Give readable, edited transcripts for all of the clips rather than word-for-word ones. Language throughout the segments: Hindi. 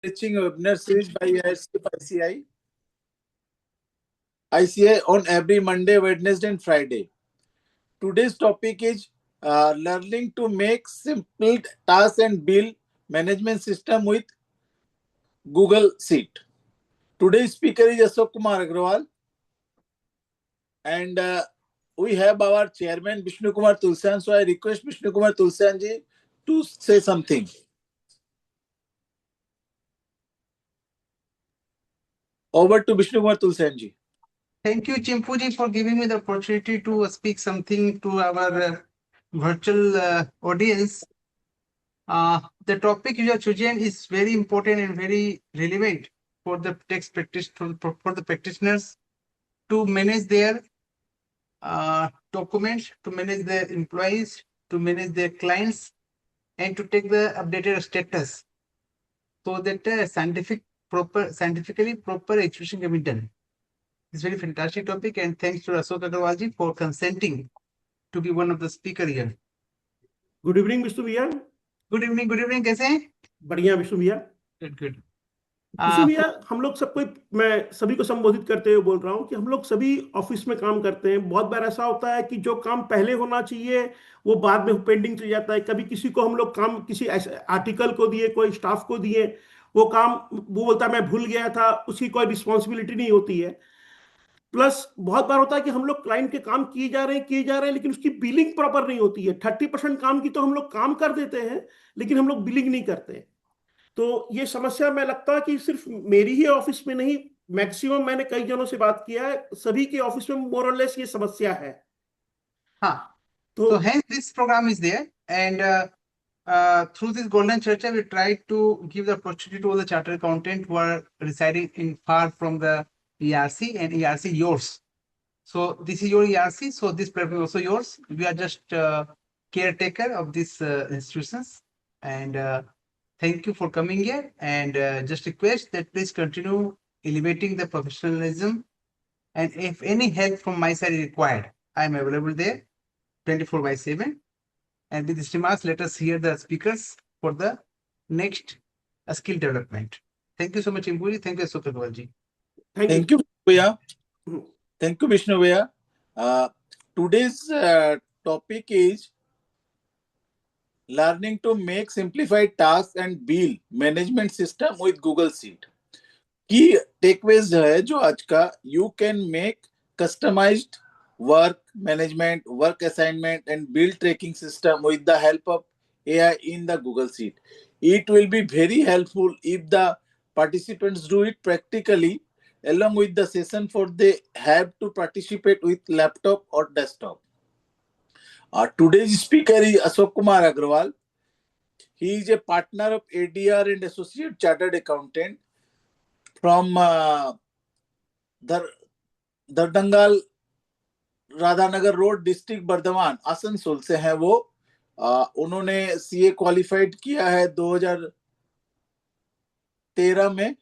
Teaching webinar series by ICI on every Monday, Wednesday, and Friday. Today's topic is learning to make simple task and build management system with Google Sheet. Today's speaker is Ashok Kumar Agrawal, and we have our chairman Vishnu Kumar Tulsian. So I request Vishnu Kumar Tulsian ji to say something. Over to Vishnu Kumar Tulsian ji. Thank you, Chimpuji, for giving me the opportunity to speak something to our virtual audience. The topic you have chosen is very important and very relevant for the text practice for the practitioners to manage their documents, to manage their employees, to manage their clients, and to take the updated status, so that scientifically proper execution can be done. It's a very fantastic topic, and thanks to Ashok Agrawal ji for consenting to be one of the speaker here. Good evening Vishnu भैया। गुड इवनिंग, कैसे हैं? बढ़िया विष्णु भैया। गुड। विष्णु भैया, हम लोग सबको, मैं सभी को संबोधित करते हुए बोल रहा हूँ कि हम लोग सभी ऑफिस में काम करते हैं। बहुत बार ऐसा होता है कि जो काम पहले होना चाहिए वो बाद में पेंडिंग चल जाता है। कभी किसी को हम लोग काम किसी आर्टिकल को दिए, कोई स्टाफ को दिए, वो काम वो बोलता है मैं भूल गया था, उसकी कोई रिस्पॉन्सिबिलिटी नहीं होती है। प्लस बहुत बार होता है कि हम लोग क्लाइंट के काम किए जा रहे हैं, लेकिन उसकी बिलिंग प्रॉपर नहीं होती है। 30% काम की तो हम लोग काम कर देते हैं, लेकिन हम लोग बिलिंग नहीं करते। तो ये समस्या मैं लगता है कि सिर्फ मेरी ही ऑफिस में नहीं, मैक्सिमम मैंने कई जनों से बात किया है, सभी के ऑफिस में मोर और लेस ये समस्या है। हाँ, तो hence this program is there, and through this golden church we try to give the opportunity to all the chartered accountant who are residing in far from the ERC and ERC yours. So this is your ERC, so this platform is also yours. We are just caretaker of these institutions, and thank you for coming here, and just request that please continue elevating the professionalism, and if any help from my side is required, I am available there 24/7. And with these remarks, let us hear the speakers for the next skill development. Thank you so much, Impuri. Thank you, Ashok Agrawal ji. Thank you, Bhaiya. Thank you, Vishnu Bhaiya. Today's topic is learning to make simplified tasks and build management system with Google Sheet. Key takeaways है जो आज का, you can make customized work management, work assignment, and build tracking system with the help of AI in the Google Sheet. It will be very helpful if the participants do it practically along with the session, for they have to participate with laptop or desktop. Today's speaker is Ashok Kumar Agrawal. He is a partner of ADR and Associate Chartered Accountant from Dardangal Radhanagar road, district Bardhaman, Asansol से हैं वो। उन्होंने सीए क्वालिफाइड किया है 2013 में,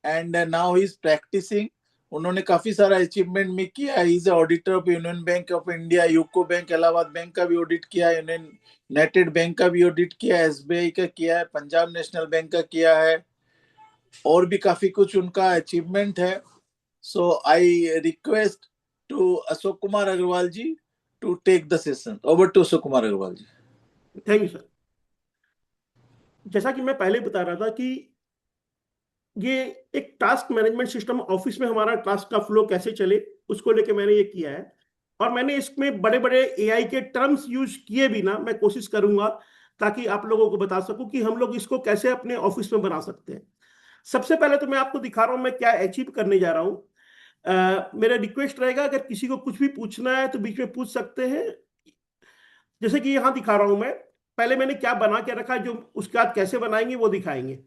and now he is practising. उन्होंने काफी सारा अचीवमेंट भी किया है। Is auditor of Union Bank of India, UCO Bank, Allahabad Bank का भी ऑडिट किया है, यूनाइटेड बैंक का भी ऑडिट किया है, एसबीआई का किया है, पंजाब नेशनल बैंक का किया है, और भी काफी कुछ उनका अचीवमेंट है। So I request to Ashok Kumar Agrawal ji to take the session. Over to Ashok Kumar Agrawal ji. Thank you sir. जैसा कि मैं पहले बता रहा था कि ये एक टास्क मैनेजमेंट सिस्टम, ऑफिस में हमारा टास्क का फ्लो कैसे चले, उसको लेके मैंने ये किया है। और मैंने इसमें बड़े बड़े एआई के टर्म्स यूज किए भी ना, मैं कोशिश करूंगा ताकि आप लोगों को बता सकूं कि हम लोग इसको कैसे अपने ऑफिस में बना सकते हैं। सबसे पहले तो मैं आपको दिखा रहा हूं मैं क्या अचीव करने जा रहा हूं। मेरा रिक्वेस्ट रहेगा, अगर किसी को कुछ भी पूछना है तो बीच में पूछ सकते हैं। जैसे कि यहां दिखा रहा हूं मैं, पहले मैंने क्या बना के रखा है, जो उसके बाद कैसे बनाएंगे वो दिखाएंगे।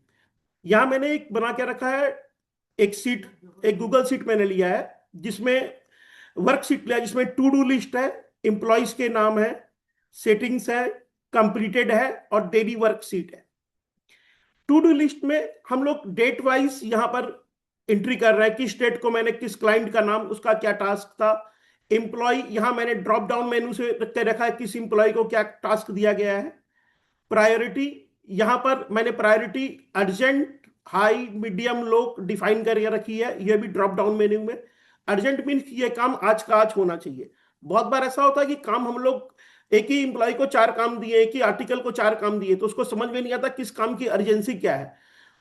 यहां मैंने एक बना के रखा है, एक सीट, एक गूगल सीट मैंने लिया है, जिसमें वर्क सीट लिया, जिसमें टू डू लिस्ट है, एम्प्लॉइज के नाम है, सेटिंग्स है, कंप्लीटेड है और डेली वर्क सीट है। टू डू लिस्ट में हम लोग डेट वाइज यहां पर एंट्री कर रहा है, किस डेट को मैंने किस क्लाइंट का नाम, उसका क्या टास्क था। एम्प्लॉय, यहां मैंने ड्रॉप डाउन मेनू से रखा है किस एम्प्लॉय को क्या टास्क दिया गया है। प्रायोरिटी, यहां पर मैंने priority urgent, high medium low define करके रखी है, ये भी ड्रॉप डाउन मेन्यू में। अर्जेंट मीन्स ये काम आज का आज होना चाहिए। बहुत बार ऐसा होता है कि काम हम लोग एक ही एम्प्लॉय को चार काम दिए, एक ही आर्टिकल को चार काम दिए, तो उसको समझ में नहीं आता किस काम की अर्जेंसी क्या है।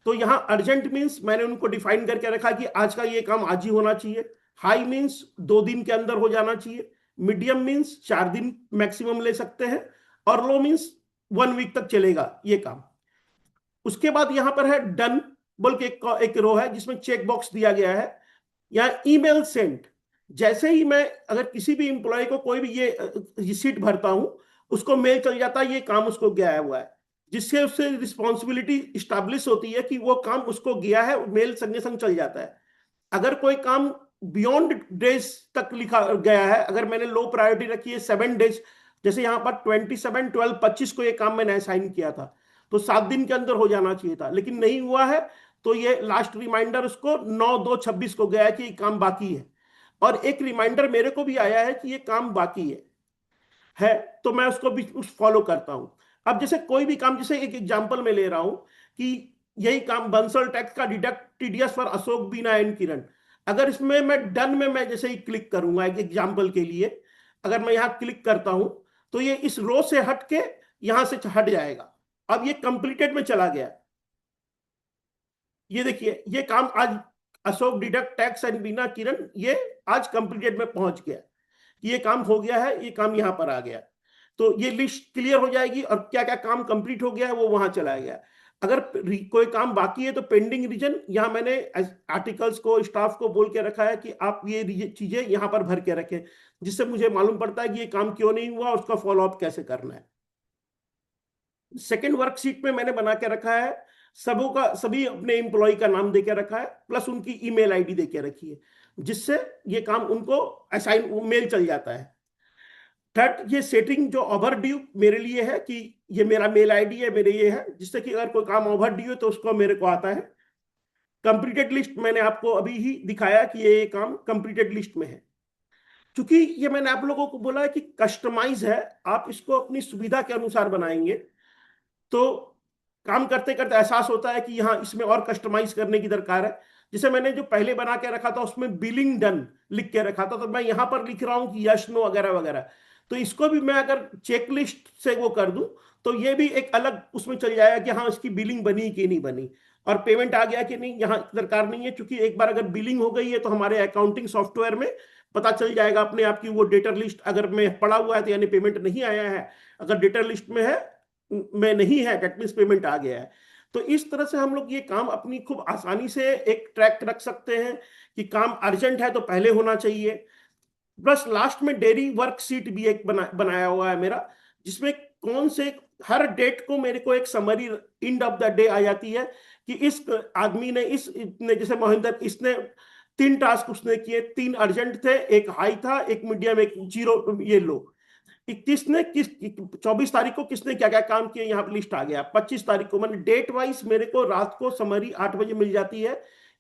तो यहाँ अर्जेंट मीन्स मैंने उनको डिफाइन करके रखा कि आज का ये काम आज ही होना चाहिए। हाई मीन्स 2 दिन के अंदर हो जाना चाहिए। मीडियम मीन्स 4 दिन मैक्सिमम ले सकते हैं। और लो मीन्स 1 वीक तक चलेगा ये काम। उसके बाद यहां पर है डन बोल के एक रो है जिसमें चेक बॉक्स दिया गया है। यहाँ ईमेल सेंड, जैसे ही मैं अगर किसी भी इंप्लॉय को कोई भी ये शीट भरता हूं, उसको मेल चल जाता है ये काम उसको गया हुआ है, जिससे उससे रिस्पॉन्सिबिलिटी स्टैब्लिश होती है कि वो काम उसको गया है, मेल संगे संग चल जाता है। अगर कोई काम बियॉन्ड डेज तक लिखा गया है, अगर मैंने लो प्रायोरिटी रखी है 7 डेज, जैसे यहाँ पर 27/12/25 को ये काम मैंने असाइन किया था, तो 7 दिन के अंदर हो जाना चाहिए था, लेकिन नहीं हुआ है, तो ये लास्ट रिमाइंडर उसको 9/2/26 को गया है कि ये काम बाकी है। और एक रिमाइंडर मेरे को भी आया है कि ये काम बाकी है, तो मैं उसको भी उस फॉलो करता हूं। अब जैसे कोई भी काम, जैसे एक एग्जांपल में ले रहा हूं कि यही काम बंसल टैक्स का deduct TDS for Ashok Bina and Kiran, अगर इसमें मैं डन में मैं जैसे ही क्लिक करूंगा एक एग्जांपल के लिए, अगर मैं यहां क्लिक करता हूं तो ये इस रो से हट के यहां से हट जाएगा। अब ये कंप्लीटेड में चला गया। ये देखिए ये काम आज अशोक डिडक्ट टैक्स एंड बीना किरण ये आज कंप्लीटेड में पहुंच गया, ये काम हो गया है, ये काम यहां पर आ गया। तो ये लिस्ट क्लियर हो जाएगी और क्या क्या काम कंप्लीट हो गया है वो वहां चला गया। अगर कोई काम बाकी है तो पेंडिंग रीजन, यहां मैंने आर्टिकल्स को स्टाफ को बोल के रखा है कि आप ये चीजें यहां पर भर के रखें, जिससे मुझे मालूम पड़ता है कि ये काम क्यों नहीं हुआ, उसका फॉलो अप कैसे करना है। सेकेंड वर्कशीट में मैंने बना के रखा है, सबों का सभी अपने एम्प्लॉय का नाम दे के रखा है, प्लस उनकी ईमेल आईडी दे के रखी है, जिससे ये काम उनको असाइन मेल चल जाता है। थर्ड, ये सेटिंग जो ओवर ड्यू मेरे लिए है कि ये मेरा मेल आईडी है, मेरे ये है, जिससे कि अगर कोई काम ओवर ड्यू है तो उसको मेरे को आता है। कंप्लीटेड लिस्ट मैंने आपको अभी ही दिखाया कि ये काम कंप्लीटेड लिस्ट में है। क्योंकि ये मैंने आप लोगों को बोला है कि कस्टमाइज है, आप इसको अपनी सुविधा के अनुसार बनाएंगे, तो काम करते करते एहसास होता है कि यहाँ इसमें और कस्टमाइज करने की दरकार है। जैसे मैंने जो पहले बना के रखा था उसमें बिलिंग डन लिख के रखा था, तो मैं यहाँ पर लिख रहा हूँ कि यश नो वगैरह वगैरह। तो इसको भी मैं अगर चेक लिस्ट से वो कर दूं तो ये भी एक अलग उसमें चल जाएगा कि हाँ इसकी बिलिंग बनी कि नहीं बनी, और पेमेंट आ गया कि नहीं, यहाँ दरकार नहीं है। क्योंकि एक बार अगर बिलिंग हो गई है तो हमारे अकाउंटिंग सॉफ्टवेयर में पता चल जाएगा अपने आप की वो डेटर लिस्ट अगर में पड़ा हुआ है तो यानी पेमेंट नहीं आया है, अगर डेटर लिस्ट में है में नहीं है दैट मीन्स पेमेंट आ गया है। तो इस तरह से हम लोग ये काम अपनी खूब आसानी से एक ट्रैक रख सकते हैं कि काम अर्जेंट है तो पहले होना चाहिए। प्लस लास्ट में डेली वर्कशीट भी एक बनाया हुआ है मेरा, जिसमें कौन से हर डेट को मेरे को एक summary end of the day आ जाती है कि इस आदमी ने ने जैसे महेंद्र इसने 3 टास्क उसने किए, 3 अर्जेंट थे, एक हाई था, एक मीडियम, एक जीरो ये लो। 21 ने किस 24 तारीख को किसने क्या क्या काम किए यहाँ पर लिस्ट आ गया। 25 तारीख को मैंने डेट वाइज मेरे को रात को समरी 8 बजे मिल जाती है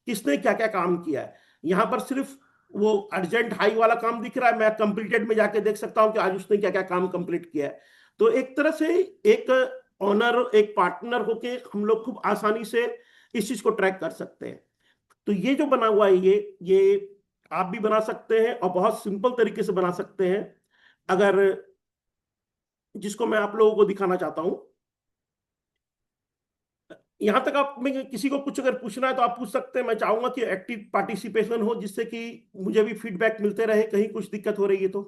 किसने क्या क्या काम किया है। यहाँ पर सिर्फ वो अर्जेंट हाई वाला काम दिख रहा है, मैं कंप्लीटेड में जाके देख सकता हूँ कि आज उसने क्या क्या काम कंप्लीट किया है। तो एक तरह से एक ऑनर एक पार्टनर होके हम लोग खूब आसानी से इस चीज को ट्रैक कर सकते हैं। तो ये जो बना हुआ है ये आप भी बना सकते हैं और बहुत सिंपल तरीके से बना सकते हैं, अगर जिसको मैं आप लोगों को दिखाना चाहता हूं। यहां तक आप में किसी को कुछ अगर पूछना है तो आप पूछ सकते हैं, मैं चाहूंगा कि एक्टिव पार्टिसिपेशन हो जिससे कि मुझे भी फीडबैक मिलते रहे कहीं कुछ दिक्कत हो रही है तो।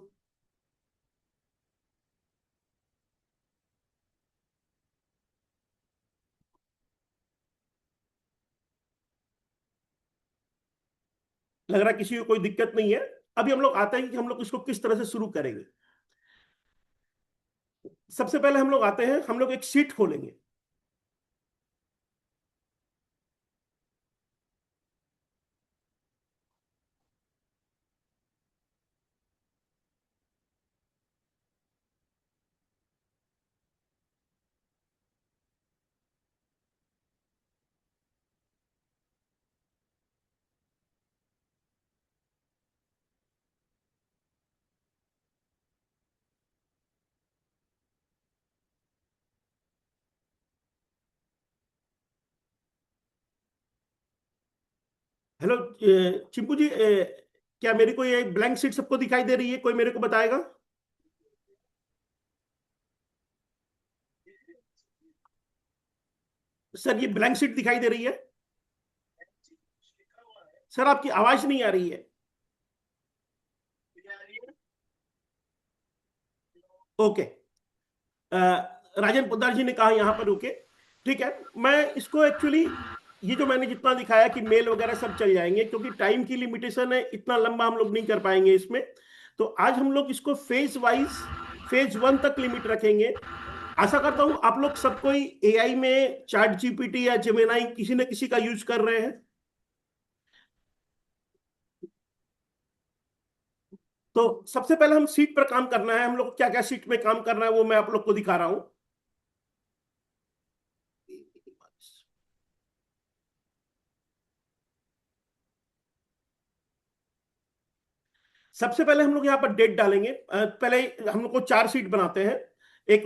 लग रहा है किसी को कोई दिक्कत नहीं है। अभी हम लोग आते हैं कि हम लोग इसको किस तरह से शुरू करेंगे। सबसे पहले हम लोग आते हैं, हम लोग एक शीट खोलेंगे। हेलो चिंपू जी, क्या मेरी कोई एक ब्लैंक सीट सबको दिखाई दे रही है? कोई मेरे को बताएगा? सर ये ब्लैंक सीट दिखाई दे रही है? सर आपकी आवाज नहीं आ रही है। ओके। राजन पोद्दार जी ने कहा यहाँ पर रुके। ठीक है। मैं इसको एक्चुअली, ये जो मैंने जितना दिखाया कि मेल वगैरह सब चल जाएंगे, क्योंकि टाइम की लिमिटेशन है, इतना लंबा हम लोग नहीं कर पाएंगे इसमें। तो आज हम लोग इसको फेज वाइज, फेज 1 तक लिमिट रखेंगे। आशा करता हूं आप लोग सब कोई एआई में चैट जीपीटी या जेमिनाई किसी न किसी का यूज कर रहे हैं। तो सबसे पहले हम सीट पर काम करना है, हम लोग क्या क्या सीट में काम करना है वो मैं आप लोग को दिखा रहा हूं। सबसे पहले हम लोग यहाँ पर डेट डालेंगे। पहले हम लोग को 4 सीट बनाते हैं। एक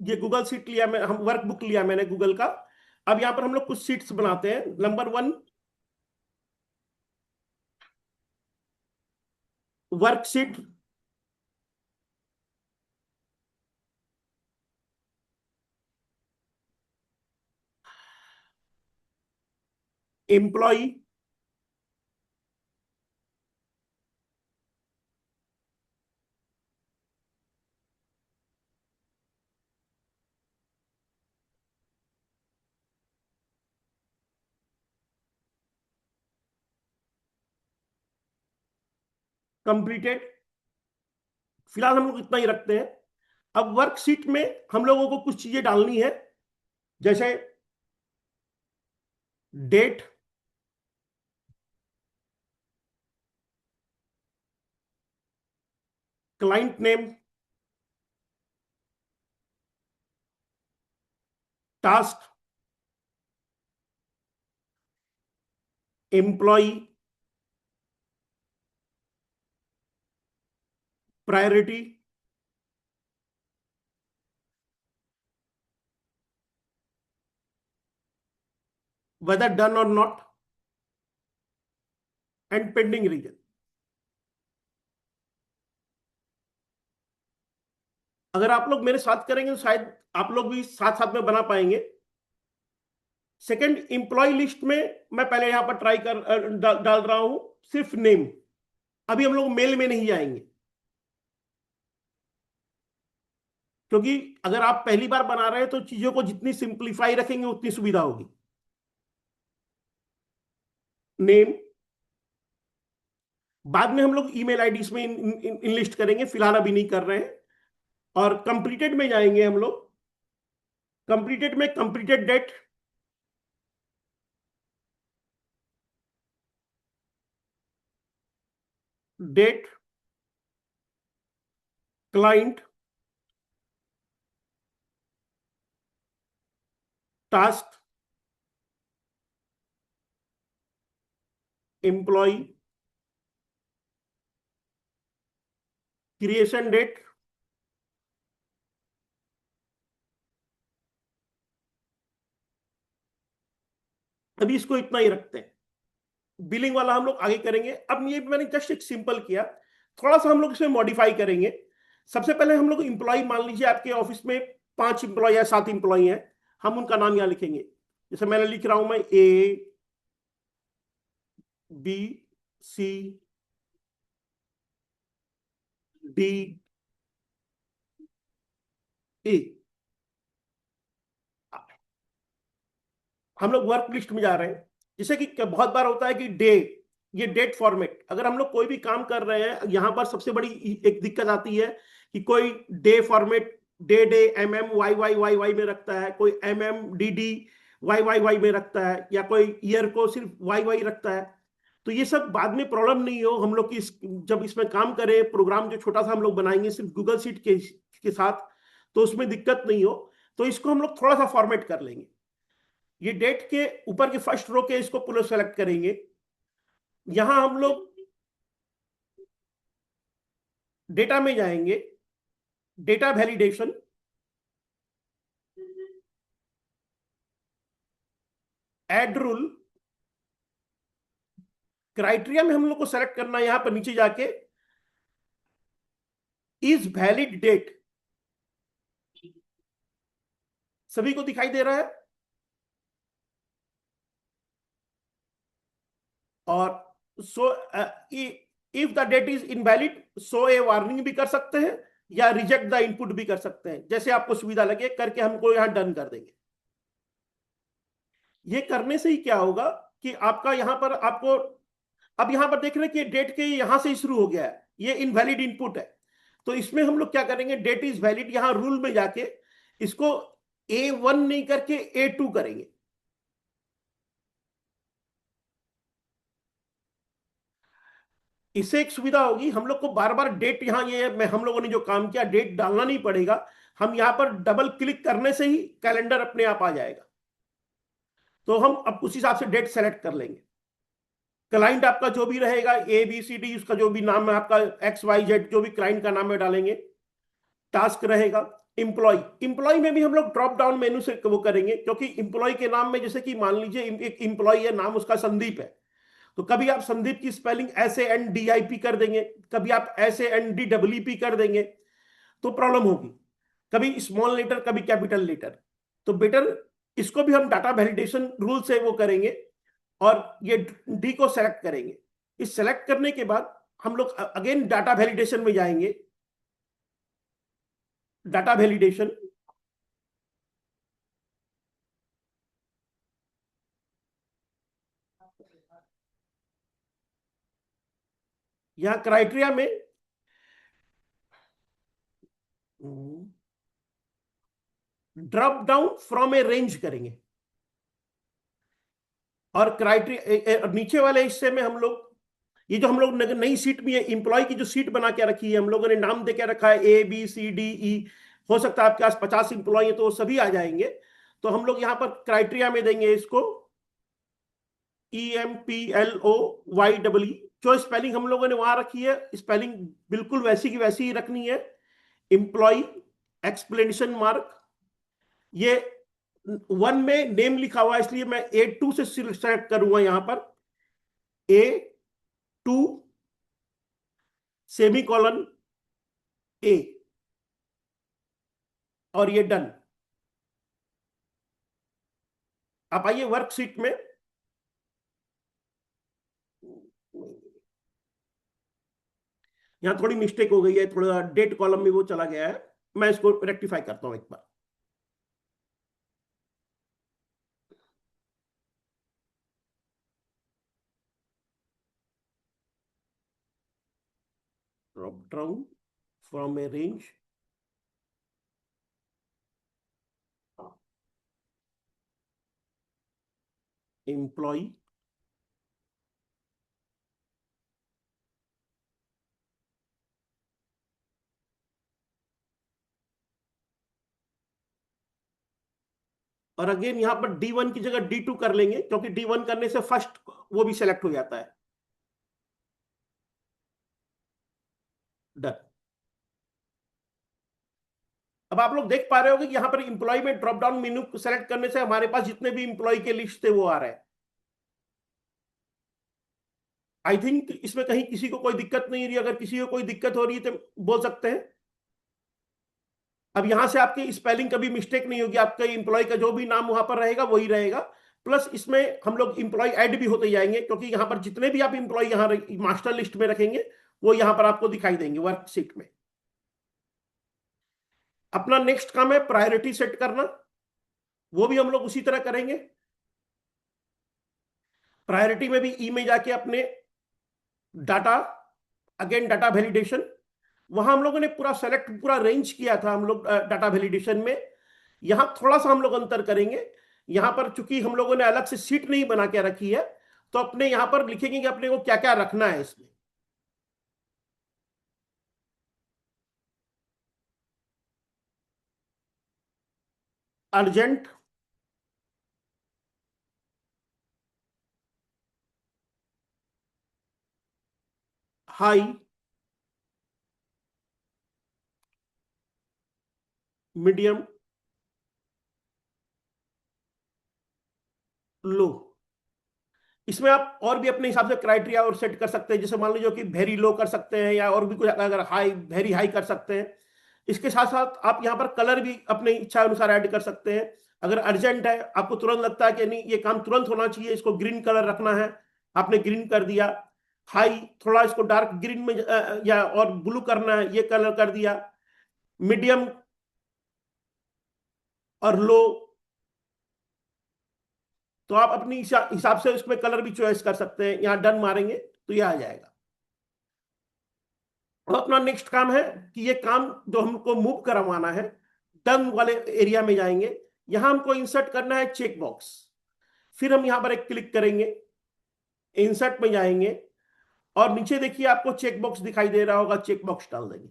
ये गूगल सीट लिया, मैं हम वर्क बुक लिया मैंने गूगल का। अब यहाँ पर हम लोग कुछ सीट्स बनाते हैं। Number 1, work sheet. Employ. Completed. फिलहाल हम लोग इतना ही रखते हैं। अब वर्कशीट में हम लोगों को कुछ चीजें डालनी है, जैसे date, client name, task, employ, priority, whether done और नॉट, एंड पेंडिंग रीजन। अगर आप लोग मेरे साथ करेंगे तो शायद आप लोग भी साथ साथ में बना पाएंगे। सेकंड, एम्प्लॉय लिस्ट में मैं पहले यहां पर ट्राई कर डाल रहा हूं सिर्फ नेम। अभी हम लोग मेल में नहीं जाएंगे, क्योंकि अगर आप पहली बार बना रहे हैं तो चीजों को जितनी सिंप्लीफाई रखेंगे उतनी सुविधा होगी। नेम, बाद में हम लोग ईमेल आईडी में इनलिस्ट करेंगे, फिलहाल अभी नहीं कर रहे हैं। और कंप्लीटेड में जाएंगे हम लोग। कंप्लीटेड में completed date, date, client, task, employ, creation date. अभी इसको इतना ही रखते हैं। बिलिंग वाला हम लोग आगे करेंगे। अब ये मैंने जस्ट एक सिंपल किया, थोड़ा सा हम लोग इसमें मॉडिफाई करेंगे। सबसे पहले हम लोग इंप्लॉय, मान लीजिए आपके ऑफिस में 5 इंप्लॉय या 7 इंप्लॉय हैं, हम उनका नाम यहां लिखेंगे। जैसे मैंने लिख रहा हूं, मैं ए, बी, सी, डी, ए। हम लोग वर्क लिस्ट में जा रहे हैं। जैसे कि बहुत बार होता है कि डे, ये डेट फॉर्मेट, अगर हम लोग कोई भी काम कर रहे हैं, यहां पर सबसे बड़ी एक दिक्कत आती है कि कोई day format day day M M Y Y Y Y में रखता है, कोई M M D D Y Y Y में रखता है, या कोई ईयर को सिर्फ वाई वाई रखता है। तो ये सब बाद में प्रॉब्लम नहीं हो हम लोग की जब इसमें काम करें, प्रोग्राम जो छोटा सा हम लोग बनाएंगे सिर्फ गूगल शीट के साथ, तो उसमें दिक्कत नहीं हो। तो इसको हम लोग थोड़ा सा फॉर्मेट कर लेंगे। ये डेट के ऊपर के फर्स्ट रो के इसको पूरा सेलेक्ट करेंगे। यहां हम लोग डेटा में जाएंगे, data validation, add rule, criteria में हम लोग को सेलेक्ट करना है यहां पर नीचे जाके, इज वैलिड डेट। सभी को दिखाई दे रहा है? और so if the date is invalid, so a warning भी कर सकते हैं या रिजेक्ट द इनपुट भी कर सकते हैं, जैसे आपको सुविधा लगे करके हमको यहां डन कर देंगे। ये करने से ही क्या होगा कि आपका यहां पर आपको, अब यहां पर देख रहे हैं कि डेट के यहां से शुरू हो गया है, ये इनवैलिड इनपुट है। तो इसमें हम लोग क्या करेंगे, डेट इज वैलिड यहां रूल में जाके इसको A1 नहीं करके A2 करेंगे। इससे एक सुविधा होगी, हम लोग को बार बार डेट यहां ये मैं हम लोगों ने जो काम किया डेट डालना नहीं पड़ेगा। हम यहां पर डबल क्लिक करने से ही कैलेंडर अपने आप आ जाएगा। तो हम अब उस हिसाब से डेट सेलेक्ट कर लेंगे। क्लाइंट आपका जो भी रहेगा ABCD, उसका जो भी नाम है आपका XYZ, जो भी क्लाइंट का नाम है डालेंगे। टास्क रहेगा इंप्लॉय। इंप्लॉय में भी हम लोग ड्रॉप डाउन मेनू से वो करेंगे, क्योंकि इंप्लॉय के नाम में जैसे कि मान लीजिए एक इंप्लॉय है, नाम उसका संदीप है, तो कभी आप संदीप की स्पेलिंग SANDIP कर देंगे, कभी आप SANDEEP कर देंगे, तो प्रॉब्लम होगी। कभी स्मॉल लेटर कभी कैपिटल लेटर, तो बेटर इसको भी हम डाटा वैलिडेशन रूल से वो करेंगे और ये डी को सेलेक्ट करेंगे। इस सेलेक्ट करने के बाद हम लोग अगेन डाटा वैलिडेशन में जाएंगे। डाटा वैलिडेशन, यहां क्राइटेरिया में drop down from a range करेंगे, और क्राइटेरिया नीचे वाले हिस्से में हम लोग ये जो हम लोग नई सीट में इंप्लॉय की जो सीट बना के रखी है, हम लोगों ने नाम दे के रखा है ABCDE। हो सकता है आपके पास 50 इंप्लॉय है तो वो सभी आ जाएंगे। तो हम लोग यहां पर क्राइटेरिया में देंगे इसको EMPLOYEE। जो स्पेलिंग हम लोगों ने वहां रखी है, स्पेलिंग बिल्कुल वैसी की वैसी ही रखनी है। इंप्लॉय एक्सप्लेनेशन मार्क, ये 1 में नेम लिखा हुआ है इसलिए मैं A2 से सेलेक्ट करूंगा यहां पर A2 सेमी कॉलन A, और ये डन। आप आइए वर्कशीट में, यहां थोड़ी मिस्टेक हो गई है, थोड़ा डेट कॉलम में वो चला गया है, मैं इसको रेक्टिफाई करता हूं एक बार। Drop down from a range, employ, और अगेन यहां पर D1 की जगह D2 कर लेंगे, क्योंकि D1 करने से फर्स्ट वो भी सेलेक्ट हो जाता है। डन। अब आप लोग देख पा रहे होगे कि यहां पर इंप्लॉय में ड्रॉप डाउन मेनू सेलेक्ट करने से हमारे पास जितने भी इंप्लॉय के लिस्ट थे वो आ रहे हैं। आई थिंक इसमें कहीं किसी को कोई दिक्कत नहीं रही, अगर किसी को कोई दिक्कत हो रही है तो बोल सकते हैं। अब यहां से आपकी स्पेलिंग कभी मिस्टेक नहीं होगी, आपका इंप्लॉय का जो भी नाम वहां पर रहेगा वही रहेगा। प्लस इसमें हम लोग इंप्लॉय ऐड भी होते जाएंगे, क्योंकि यहां पर जितने भी आप इंप्लॉय यहां मास्टर लिस्ट में रखेंगे वो यहां पर आपको दिखाई देंगे वर्कशीट में। अपना नेक्स्ट काम है प्रायोरिटी सेट करना, वो भी हम लोग उसी तरह करेंगे। प्रायोरिटी में भी ई में जाके अपने डाटा, अगेन डाटा वैलिडेशन, वहां हम लोगों ने पूरा सेलेक्ट पूरा रेंज किया था हम लोग डाटा वैलिडेशन में। यहां थोड़ा सा हम लोग अंतर करेंगे, यहां पर चूंकि हम लोगों ने अलग से सीट नहीं बना के रखी है, तो अपने यहां पर लिखेंगे कि अपने को क्या क्या रखना है इसमें। अर्जेंट, हाई, मीडियम, लो, इसमें आप और भी अपने हिसाब से क्राइटेरिया और सेट कर सकते हैं, जैसे मान लीजिए कि वेरी लो कर सकते हैं, या और भी कुछ अगर हाई वेरी हाई कर सकते हैं। इसके साथ साथ आप यहाँ पर कलर भी अपनी इच्छा अनुसार ऐड कर सकते हैं। अगर अर्जेंट है, आपको तुरंत लगता है कि नहीं ये काम तुरंत होना चाहिए, इसको ग्रीन कलर रखना है, आपने ग्रीन कर दिया। हाई, थोड़ा इसको डार्क ग्रीन में या और ब्लू करना है, ये कलर कर दिया। मीडियम और लो, तो आप अपनी हिसाब से उसमें कलर भी चॉइस कर सकते हैं। यहाँ डन मारेंगे तो ये आ जाएगा। अब अपना नेक्स्ट काम है कि ये काम जो हमको मूव करवाना है, डन वाले एरिया में जाएंगे। यहां हमको इंसर्ट करना है चेक बॉक्स। फिर हम यहां पर एक क्लिक करेंगे, इंसर्ट में जाएंगे, और नीचे देखिए आपको चेक बॉक्स दिखाई दे रहा होगा, चेक बॉक्स डाल देंगे।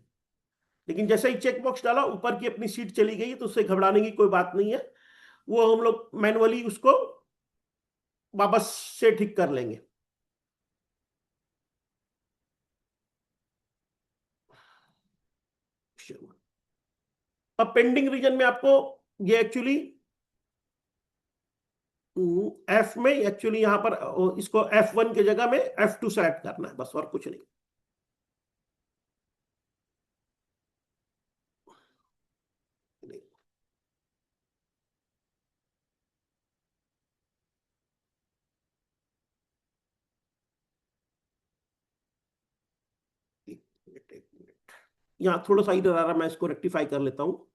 लेकिन जैसे ही चेक बॉक्स डाला, ऊपर की अपनी सीट चली गई, तो उससे घबराने की कोई बात नहीं है, वो हम लोग मैनुअली उसको वापस से ठीक कर लेंगे। अब पेंडिंग रीजन में आपको ये एक्चुअली एफ में, एक्चुअली यहां पर इसको F1 की जगह में F2 सेलेक्ट करना है, बस और कुछ नहीं। एक मिनट, एक मिनट, यहाँ थोड़ा सा इधर आ रहा, मैं इसको रेक्टिफाई कर लेता हूँ।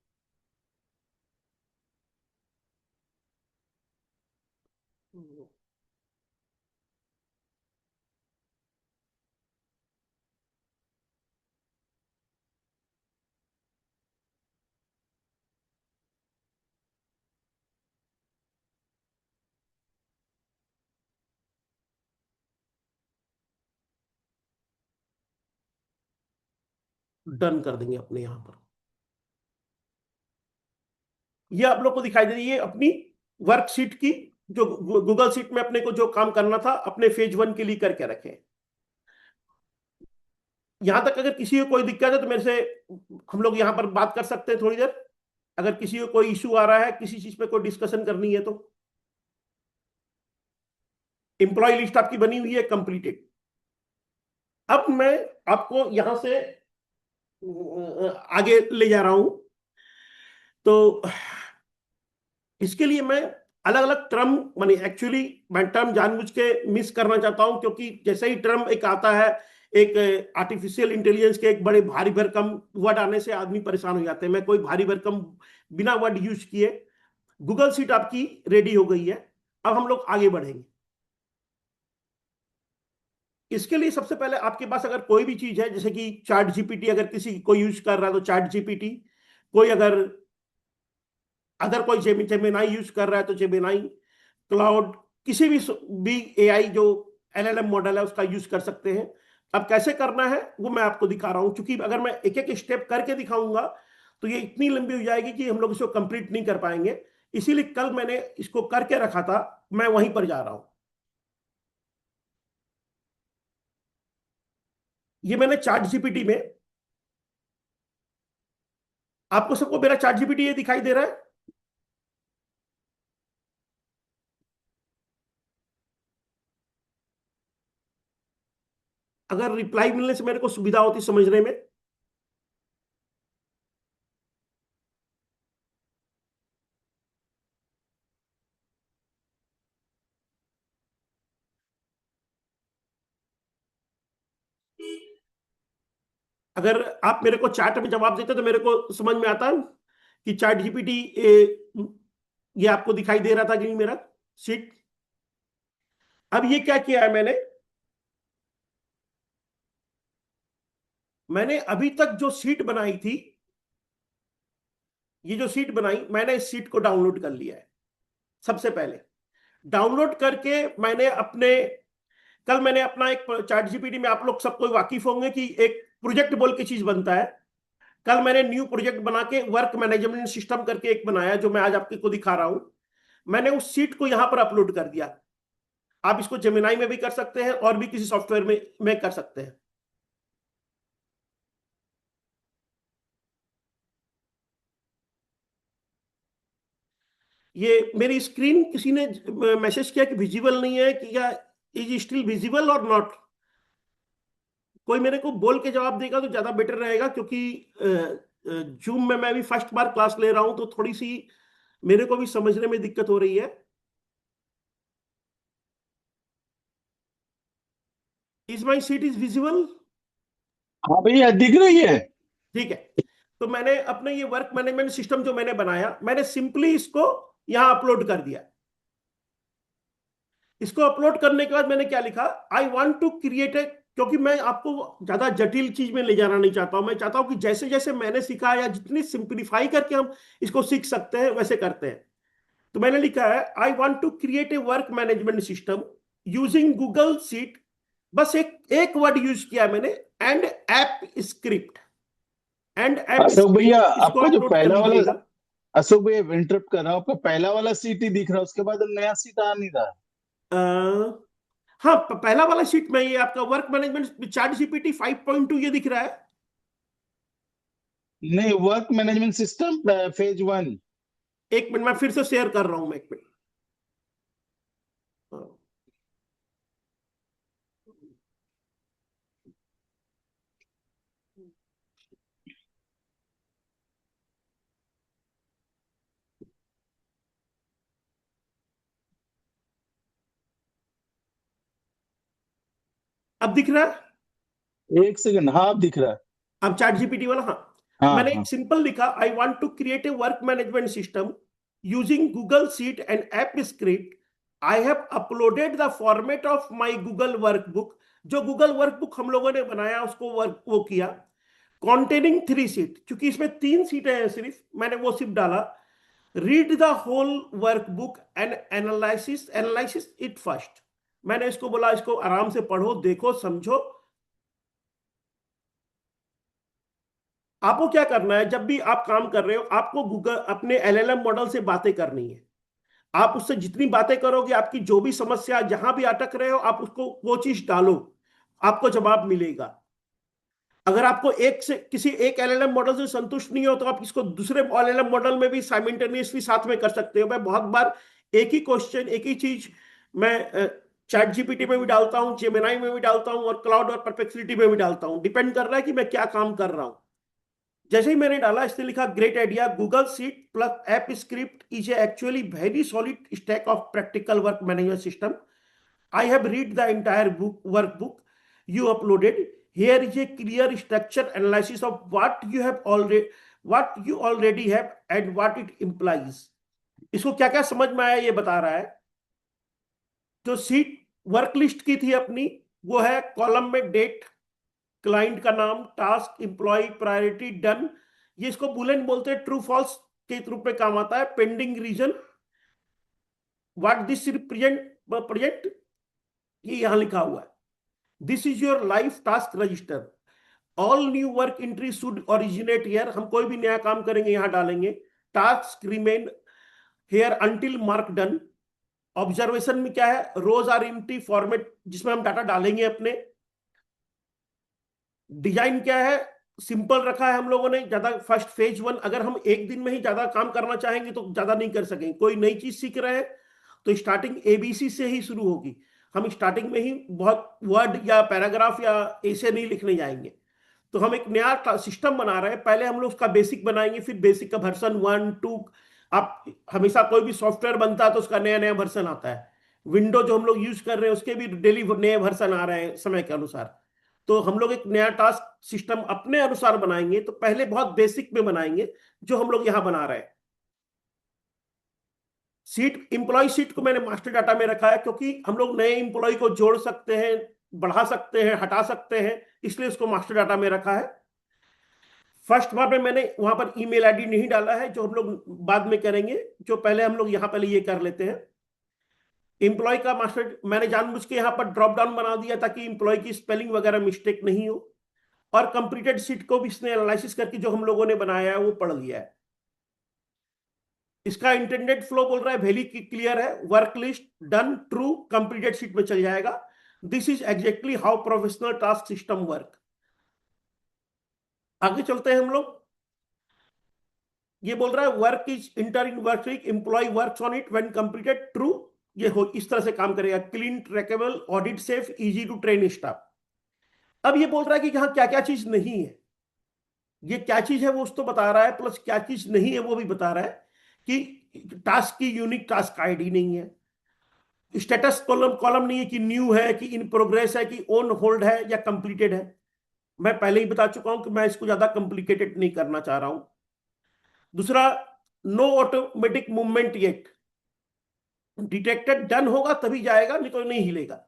डन कर देंगे अपने यहाँ पर। ये आप लोग को दिखाई दे रही है अपनी वर्कशीट की, जो गूगल शीट में अपने को जो काम करना था अपने फेज 1 के लिए करके रखे। यहां तक अगर किसी को कोई दिक्कत है तो मेरे से हम लोग यहाँ पर बात कर सकते हैं थोड़ी देर, अगर किसी को कोई इश्यू आ रहा है, किसी चीज पे कोई डिस्कशन करनी है तो। एम्प्लॉय लिस्ट आपकी बनी हुई है, कंप्लीटेड। अब मैं आपको यहां से आगे ले जा रहा हूं। तो इसके लिए मैं अलग अलग टर्म, मानी एक्चुअली मैं टर्म जानबूझ के मिस करना चाहता हूं, क्योंकि जैसे ही टर्म एक आता है, एक आर्टिफिशियल इंटेलिजेंस के एक बड़े भारी भरकम वर्ड आने से आदमी परेशान हो जाते हैं। मैं कोई भारी भरकम बिना वर्ड यूज किए, गूगल सीट आपकी रेडी हो गई है। अब हम लोग आगे बढ़ेंगे। इसके लिए सबसे पहले आपके पास अगर कोई भी चीज है, जैसे कि चैट जीपीटी, अगर किसी कोई यूज कर रहा है तो चैट जीपीटी, कोई अगर अदर कोई जेमिनाई यूज कर रहा है तो जेमिनाई, क्लाउड, किसी भी एआई जो एलएलएम मॉडल है उसका यूज कर सकते हैं। अब कैसे करना है वो मैं आपको दिखा रहा हूं, क्योंकि अगर मैं एक एक स्टेप करके दिखाऊंगा तो ये इतनी लंबी हो जाएगी कि हम लोग इसको कंप्लीट नहीं कर पाएंगे। इसीलिए कल मैंने इसको करके रखा था, मैं वहीं पर जा रहा हूं। ये मैंने चैट जीपीटी में, आपको सबको मेरा चैट जीपीटी ये दिखाई दे रहा है? अगर रिप्लाई मिलने से मेरे को सुविधा होती समझने में। अगर आप मेरे को चैट में जवाब देते तो मेरे को समझ में आता कि चैट जीपीटी ये आपको दिखाई दे रहा था कि नहीं मेरा सीट। अब ये क्या किया है मैंने, मैंने अभी तक जो सीट बनाई थी, ये जो सीट बनाई, मैंने इस सीट को डाउनलोड कर लिया है। सबसे पहले डाउनलोड करके मैंने अपने, कल मैंने अपना एक चैट जीपीटी में, आप लोग सब कोई वाकिफ होंगे कि एक प्रोजेक्ट बोल के चीज बनता है। कल मैंने न्यू प्रोजेक्ट बना के वर्क मैनेजमेंट सिस्टम करके एक बनाया, जो मैं आज आपको दिखा रहा हूं। मैंने उस सीट को यहां पर अपलोड कर दिया। आप इसको जेमिनाई में भी कर सकते हैं और भी किसी सॉफ्टवेयर में कर सकते हैं। ये मेरी स्क्रीन किसी ने मैसेज किया कि विजिबल नहीं है कि, या इज स्टिल विजिबल और नॉट? कोई मेरे को बोल के जवाब देगा तो ज्यादा बेटर रहेगा, क्योंकि जूम में मैं भी फर्स्ट बार क्लास ले रहा हूं, तो थोड़ी सी मेरे को भी समझने में दिक्कत हो रही है। Is my seat is visible? हाँ भैया दिख रही है। ठीक है। तो मैंने अपने ये वर्क मैनेजमेंट सिस्टम जो मैंने बनाया, मैंने सिंपली इसको यहां अपलोड कर दिया। इसको अपलोड करने के बाद मैंने क्या लिखा, I want to create a, क्योंकि मैं आपको ज्यादा जटिल चीज में ले जाना नहीं चाहता हूं। मैं चाहता हूं कि जैसे जैसे मैंने सीखा, या जितनी सिंप्लीफाई करके हम इसको सीख सकते हैं वैसे करते हैं। तो मैंने लिखा है, I want to create a work management system using Google sheet. बस एक वर्ड यूज किया मैंने, and app script. And app Ashok भैया स्क्रिप्ट, इसको आपका जो अपलोड कर पहला वाला, लीजिएगा। अशोक भैया इंटरप्ट कर रहा हूँ, आपका पहला वाला सीट ही दिख रहा है, उसके बाद नया सीट आ नहीं रहा। हाँ, पहला वाला शीट में ये आपका वर्क मैनेजमेंट चैट जीपीटी 5.2 ये दिख रहा है। नहीं, वर्क मैनेजमेंट सिस्टम फेज 1। एक मिनट, मैं फिर से शेयर कर रहा हूं, मैं एक मिनट। हाँ, अब दिख रहा है? एक सेकंड, हाँ अब दिख रहा है। अब चैट जीपीटी वाला, हाँ। हाँ मैंने हाँ। एक सिंपल लिखा, I want to create a work management system using Google sheet and app script. I have uploaded the format of my Google workbook. जो गूगल वर्कबुक हम लोगों ने बनाया उसको वर्क वो किया, कॉन्टेनिंग 3 सीट। चूंकि इसमें 3 सीटें हैं सिर्फ, मैंने वो सिर्फ डाला। Read the whole workbook and analysis it first. मैंने इसको बोला, इसको आराम से पढ़ो, देखो, समझो। आपको क्या करना है, जब भी आप काम कर रहे हो, आपको गूगल अपने एलएलएम मॉडल से बातें करनी है। आप उससे जितनी बातें करोगे, आपकी जो भी समस्या, जहां भी अटक रहे हो, आप उसको वो चीज डालो, आपको जवाब मिलेगा। अगर आपको एक से किसी एक एलएलएम मॉडल से संतुष्ट नहीं हो, तो आप इसको दूसरे एलएलएम मॉडल में भी साइमल्टेनियसली साथ में कर सकते हो। मैं बहुत बार एक ही क्वेश्चन, एक ही चीज मैं चैट जीपीटी में भी डालता हूं, जेमिनाई में भी डालता हूं, और क्लाउड और परप्लेक्सिटी में भी डालता हूं। डिपेंड कर रहा है कि मैं क्या काम कर रहा हूं। जैसे ही मैंने डाला, इसने लिखा, great idea, Google seat plus app script is actually very solid stack of practical work management system. I have read the entire workbook you uploaded. Here is a clear structure analysis of what you already have and what it implies. इसको क्या क्या समझ में आया ये बता रहा है। जो सीट वर्क लिस्ट की थी अपनी, वो है कॉलम में डेट, क्लाइंट का नाम, टास्क, एम्प्लॉय, प्रायोरिटी, डन। ये इसको बुलेट बोलते हैं, ट्रू फॉल्स के रूप में काम आता है। Pending reason, what this project, ये यहां लिखा हुआ है। This is your life task register, all new work entry should originate here. हम कोई भी नया काम करेंगे यहां डालेंगे। Task remain here until mark done. Observation में क्या है, रोज आर एम्प्टी फॉर्मेट, जिसमें हम डाटा डालेंगे अपने। डिजाइन क्या है, सिंपल रखा है हम लोगों ने ज्यादा। फर्स्ट फेज 1, अगर हम एक दिन में ही ज्यादा काम करना चाहेंगे तो ज्यादा नहीं कर सकेंगे। कोई नई चीज सीख रहे हैं तो स्टार्टिंग एबीसी से ही शुरू होगी। हम स्टार्टिंग में ही बहुत वर्ड या पैराग्राफ या ऐसे नहीं लिखने जाएंगे। तो हम एक नया सिस्टम बना रहे हैं, पहले हम लोग उसका बेसिक बनाएंगे, फिर बेसिक का वर्जन 1 2। आप हमेशा कोई भी सॉफ्टवेयर बनता है तो उसका नया नया वर्जन आता है। विंडो जो हम लोग यूज कर रहे हैं उसके भी डेली नए वर्जन आ रहे हैं समय के अनुसार। तो हम लोग एक नया टास्क सिस्टम अपने अनुसार बनाएंगे, तो पहले बहुत बेसिक में बनाएंगे जो हम लोग यहां बना रहे हैं। सीट, इंप्लॉय सीट को मैंने मास्टर डाटा में रखा है, क्योंकि हम लोग नए इंप्लॉय को जोड़ सकते हैं, बढ़ा सकते हैं, हटा सकते हैं, इसलिए उसको मास्टर डाटा में रखा है। फर्स्ट बार में मैंने वहां पर ईमेल आईडी नहीं डाला है, जो हम लोग बाद में करेंगे। जो पहले हम लोग यहां पहले ये कर लेते हैं। इंप्लॉय का मास्टर मैंने जानबूझ के यहाँ पर ड्रॉप डाउन बना दिया ताकि इंप्लॉय की स्पेलिंग वगैरह मिस्टेक नहीं हो। और कंप्लीटेड सीट को भी इसने एनालिसिस करके जो हम लोगों ने बनाया है वो पढ़ लिया है। इसका इंटेंडेड फ्लो बोल रहा है वेरी क्लियर है, work list done through completed sheet में चल जाएगा। This is exactly how professional task system work. आगे चलते हैं हम लोग। ये बोल रहा है work is enter in work week, employ works on it when completed through. ये हो इस तरह से काम करेगा, clean, trackable, audit safe, easy to train staff. अब ये बोल रहा है कि यहाँ क्या क्या चीज नहीं है, ये क्या चीज है वो उस तो बता रहा है, प्लस क्या चीज नहीं है वो भी बता रहा है कि टास्क की यूनिक टास्क आईडी नहीं है, स्टेटस कॉलम कॉलम नहीं है कि न्यू है कि इन प्रोग्रेस है कि ऑन होल्ड है या कंप्लीटेड है। मैं पहले ही बता चुका हूं कि मैं इसको ज्यादा कॉम्प्लिकेटेड नहीं करना चाह रहा हूं। दूसरा, no automatic movement yet, detected done होगा तभी जाएगा, नहीं तो नहीं हिलेगा।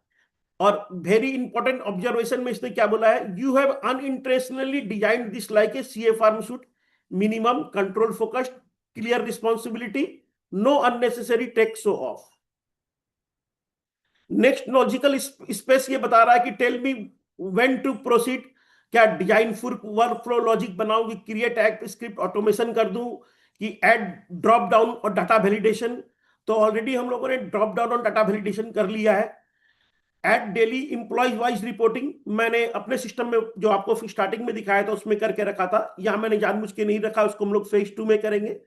और वेरी इंपॉर्टेंट ऑब्जर्वेशन में इसने क्या बोला है, you have unintentionally design this like a CA firm suit, minimum control focused, clear responsibility, no unnecessary tech show off. Next logical space ये बता रहा है कि tell me when to proceed, क्या design full workflow logic बनाऊं कि क्रिएट एक्ट स्क्रिप्ट ऑटोमेशन कर दूं कि ऐड ड्रॉप डाउन और डाटा वैलिडेशन। तो ऑलरेडी हम लोगों ने ड्रॉप डाउन और डाटा वैलिडेशन कर लिया है। Add daily employees wise reporting, मैंने अपने सिस्टम में जो आपको स्टार्टिंग में दिखाया था उसमें करके रखा था, यहां मैंने जानबूझ के नहीं रखा, उसको हम लोग फेज 2 में करेंगे।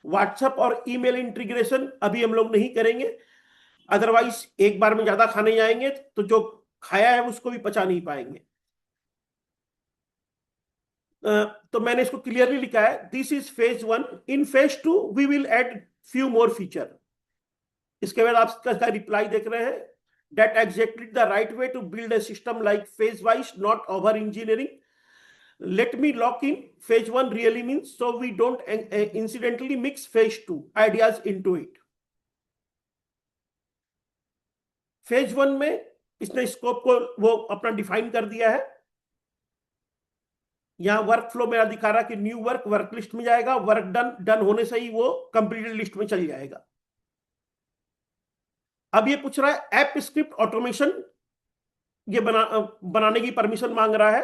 व्हाट्सएप और ईमेल इंटीग्रेशन अभी हम लोग नहीं करेंगे, अदरवाइज एक बार में ज्यादा खाने जाएंगे तो जो खाया है उसको भी पचा नहीं पाएंगे। तो मैंने इसको क्लियरली लिखा है, this is phase 1, in phase 2 we will add few more feature. इसके बाद आप इसका रिप्लाई देख रहे हैं, that exactly the right way to build a system like phase wise, not over engineering. Let me lock in phase 1 really means, so we don't incidentally mix phase 2 ideas into it. Phase 1 में इसने स्कोप को वो अपना डिफाइन कर दिया है। यहां वर्क फ्लो मेरा दिखा रहा है कि न्यू वर्क वर्क लिस्ट में जाएगा, वर्क डन डन होने से ही वो कंप्लीटेड लिस्ट में चल जाएगा। अब ये पूछ रहा है ऐप स्क्रिप्ट ऑटोमेशन, ये बनाने की परमिशन मांग रहा है,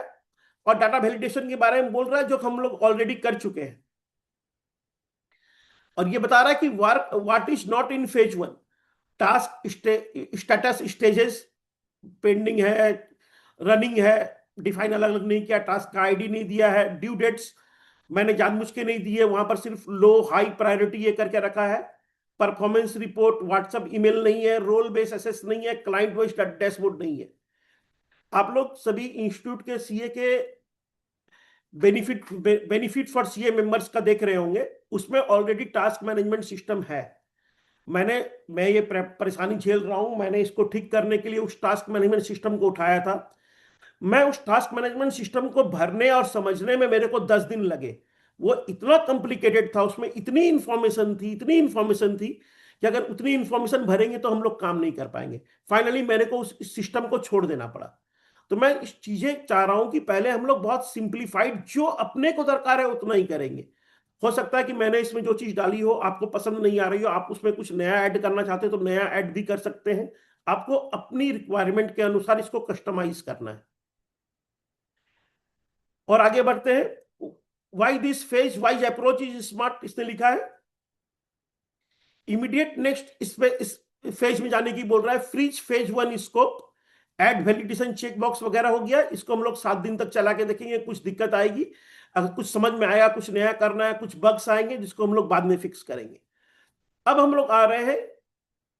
और डाटा वैलिडेशन के बारे में बोल रहा है जो हम लोग ऑलरेडी कर चुके हैं। और ये बता रहा है कि work what is not in phase 1, task status stages pending है, रनिंग है, डिफाइन अलग अलग नहीं किया, टास्क का आईडी नहीं दिया है, ड्यू डेट्स मैंने जानबूझ के नहीं दिए, वहां पर सिर्फ लो हाई प्रायोरिटी ये करके रखा है, परफॉर्मेंस रिपोर्ट व्हाट्सएप ईमेल नहीं है, रोल बेस एसेस नहीं है, क्लाइंट वाइज डैशबोर्ड नहीं है। आप लोग सभी इंस्टीट्यूट के सीए के बेनिफिट फॉर सीए मेंबर्स का देख रहे होंगे, उसमें ऑलरेडी टास्क मैनेजमेंट सिस्टम है। मैं ये परेशानी झेल रहा हूं, मैंने इसको ठीक करने के लिए उस टास्क मैनेजमेंट सिस्टम को उठाया था। मैं उस टास्क मैनेजमेंट सिस्टम को भरने और समझने में मेरे को 10 दिन लगे। वो इतना कॉम्प्लिकेटेड था, उसमें इतनी इंफॉर्मेशन थी कि अगर उतनी इंफॉर्मेशन भरेंगे तो हम लोग काम नहीं कर पाएंगे। फाइनली मेरे को उस सिस्टम को छोड़ देना पड़ा। तो मैं इस चीजें चाह रहा हूं कि पहले हम लोग बहुत सिंप्लीफाइड, जो अपने को दरकार है उतना ही करेंगे। हो सकता है कि मैंने इसमें जो चीज डाली हो आपको पसंद नहीं आ रही हो, आप उसमें कुछ नया ऐड करना चाहते हो तो नया ऐड भी कर सकते हैं। आपको अपनी रिक्वायरमेंट के अनुसार इसको कस्टमाइज करना है। और आगे बढ़ते हैं, why this phase wise approach is smart, इसने लिखा है। इमीडिएट नेक्स्ट इस फेज में जाने की बोल रहा है, freeze phase 1 scope, add validation check box वगैरह हो गया, इसको हम लोग 7 दिन तक चला के देखेंगे, कुछ दिक्कत आएगी, अगर कुछ समझ में आया, कुछ नया करना है, कुछ बग्स आएंगे जिसको हम लोग बाद में फिक्स करेंगे। अब हम लोग आ रहे हैं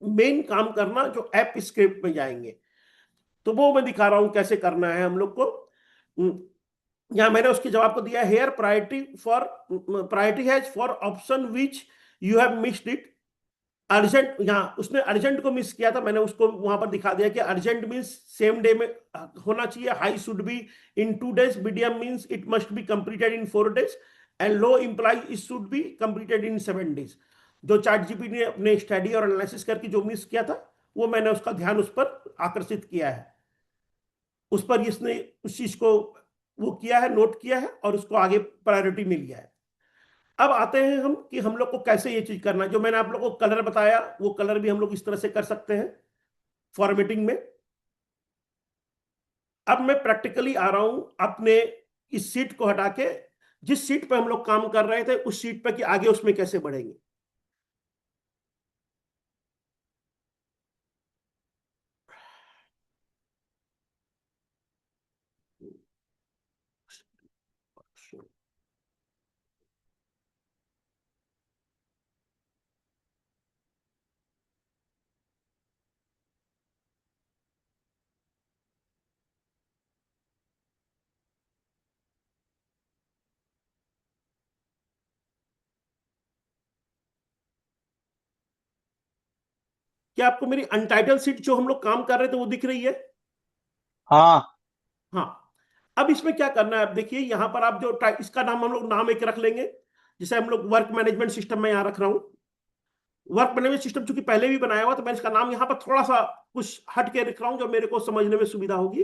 मेन काम करना, जो ऐप स्क्रिप्ट में जाएंगे, तो वो मैं दिखा रहा हूं कैसे करना है हम लोग को। यहां मैंने उसके जवाब को दिया, here priority has four option which you have missed it, urgent, यहाँ उसने अर्जेंट को मिस किया था, मैंने उसको वहां पर दिखा दिया कि अर्जेंट मींस सेम डे में होना चाहिए, high should be in 2 days, medium means it must be completed in 4 days, and low implies it should be completed in 7 days। जो चैट जीपीटी ने अपने स्टडी और एनालिसिस करके जो मिस किया था, वो मैंने उसका ध्यान उस पर आकर्षित किया है, उस पर इसने उस चीज को वो किया है, नोट किया है, और उसको आगे प्रायोरिटी में लिया है। अब आते हैं हम कि हम लोग को कैसे ये चीज करना है। जो मैंने आप लोगों को कलर बताया, वो कलर भी हम लोग इस तरह से कर सकते हैं फॉर्मेटिंग में। अब मैं प्रैक्टिकली आ रहा हूं अपने इस सीट को हटा के, जिस सीट पे हम लोग काम कर रहे थे उस सीट पे कि आगे उसमें कैसे बढ़ेंगे। क्या आपको मेरी अनटाइटल सीट जो हम लोग काम कर रहे थे वो दिख रही है? हाँ। हाँ। अब इसमें क्या करना है, आप देखिए यहाँ पर आप जो इसका नाम हम लोग नाम एक रख लेंगे, जिसे हम लोग वर्क मैनेजमेंट सिस्टम में यहाँ रख रहा हूँ। वर्क मैनेजमेंट सिस्टम चूंकि पहले भी बनाया हुआ, तो मैं इसका नाम यहाँ पर थोड़ा सा कुछ हट के रख रहा हूँ जो मेरे को समझने में सुविधा होगी।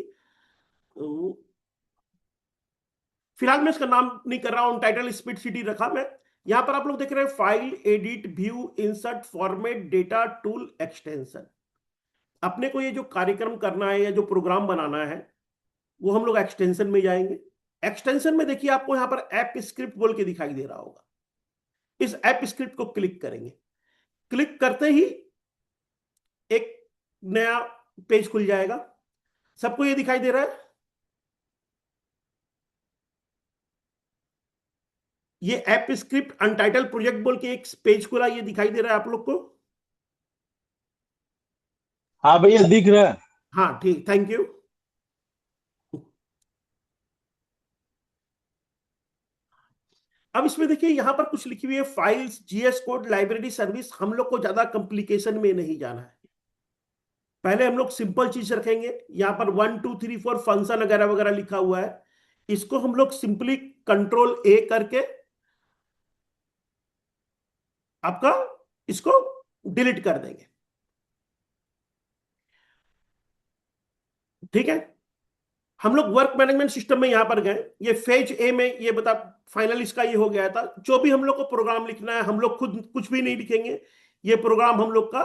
फिलहाल मैं इसका नाम नहीं कर रहा हूँ, टाइटल स्पीड सिटी रखा मैं। यहां पर आप लोग देख रहे हैं file, edit, view, insert, format, data, tool, extension. अपने को ये जो कार्यक्रम करना है या जो प्रोग्राम बनाना है वो हम लोग एक्सटेंशन में जाएंगे। एक्सटेंशन में देखिए आपको यहां पर ऐप स्क्रिप्ट बोल के दिखाई दे रहा होगा। इस ऐप स्क्रिप्ट को क्लिक करेंगे। क्लिक करते ही एक नया पेज खुल जाएगा। सबको ये दिखाई दे रहा है? ये ऐप स्क्रिप्ट अनटाइटल प्रोजेक्ट बोल के एक पेज खुला, ये दिखाई दे रहा है आप लोग को? हाँ भैया दिख रहा है। हाँ ठीक, थैंक यू। अब इसमें देखिए यहां पर कुछ लिखी हुई है, files, GS code, library service. हम लोग को ज्यादा कंप्लीकेशन में नहीं जाना है। पहले हम लोग सिंपल चीज रखेंगे। यहाँ पर 1 2 3 4 फंक्शन वगैरह वगैरह लिखा हुआ है, इसको हम लोग सिंपली कंट्रोल ए करके आपका इसको डिलीट कर देंगे। ठीक है, हम लोग वर्क मैनेजमेंट सिस्टम में यहां पर गए। ये फेज ए में ये बता, फाइनल इसका ये हो गया था। जो भी हम लोग को प्रोग्राम लिखना है, हम लोग खुद कुछ भी नहीं लिखेंगे। ये प्रोग्राम हम लोग का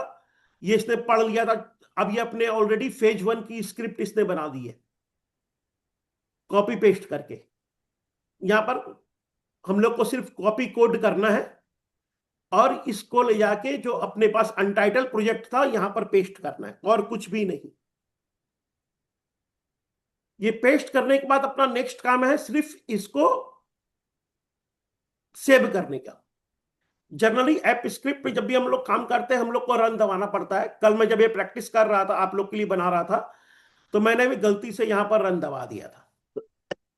ये इसने पढ़ लिया था। अब ये अपने ऑलरेडी फेज 1 की स्क्रिप्ट इसने बना दी है कॉपी पेस्ट करके। यहां पर हम लोग को सिर्फ कॉपी कोड करना है और इसको ले जाके जो अपने पास अनटाइटल प्रोजेक्ट था यहां पर पेस्ट करना है, और कुछ भी नहीं। ये पेस्ट करने के बाद अपना नेक्स्ट काम है सिर्फ इसको सेव करने का। जनरली ऐप स्क्रिप्ट पे जब भी हम लोग काम करते हैं हम लोग को रन दबाना पड़ता है। कल मैं जब ये प्रैक्टिस कर रहा था, आप लोग के लिए बना रहा था, तो मैंने भी गलती से यहां पर रन दबा दिया था।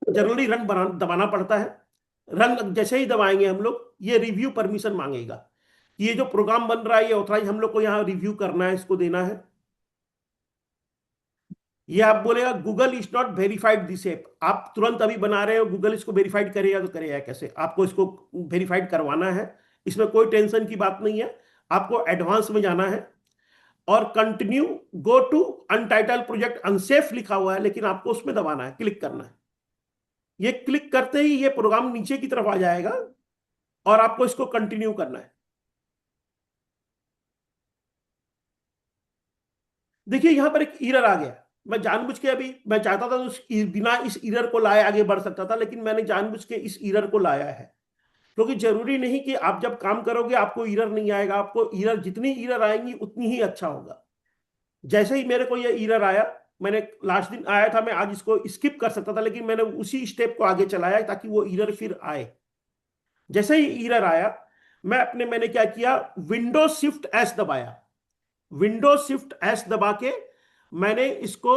जनरली रन दबाना पड़ता है। रन जैसे ही दबाएंगे हम लोग, ये रिव्यू परमिशन मांगेगा। ये जो प्रोग्राम बन रहा है ये ऑथराइज हम लोग को यहाँ रिव्यू करना है, इसको देना है। ये आप बोलेगा Google is not verified this app. आप तुरंत अभी बना रहे हो, गूगल इसको वेरीफाइड करेगा तो करेगा कैसे? आपको इसको वेरीफाइड करवाना है। इसमें कोई टेंशन की बात नहीं है। आपको एडवांस में जाना है और continue go to untitled project unsaved लिखा हुआ है, लेकिन आपको उसमें दबाना है, क्लिक करना है। ये क्लिक करते ही ये प्रोग्राम नीचे की तरफ आ जाएगा और आपको इसको कंटिन्यू करना है। देखिए यहां पर एक एरर आ गया। मैं जानबूझ के, अभी मैं चाहता था तो बिना इस एरर को लाए आगे बढ़ सकता था, लेकिन मैंने जानबूझ के इस एरर को लाया है। क्योंकि जरूरी नहीं कि आप जब काम करोगे आपको एरर नहीं आएगा। आपको एरर, जितनी एरर आएंगी उतनी ही अच्छा होगा। जैसे ही मेरे को ये एरर आया, मैंने लास्ट दिन आया था, मैं आज इसको स्किप कर सकता था, लेकिन मैंने उसी स्टेप को आगे चलाया ताकि वो एरर फिर आए। जैसे ही एरर आया, मैंने क्या किया, विंडो शिफ्ट एस दबाया। विंडो शिफ्ट एस दबा के मैंने इसको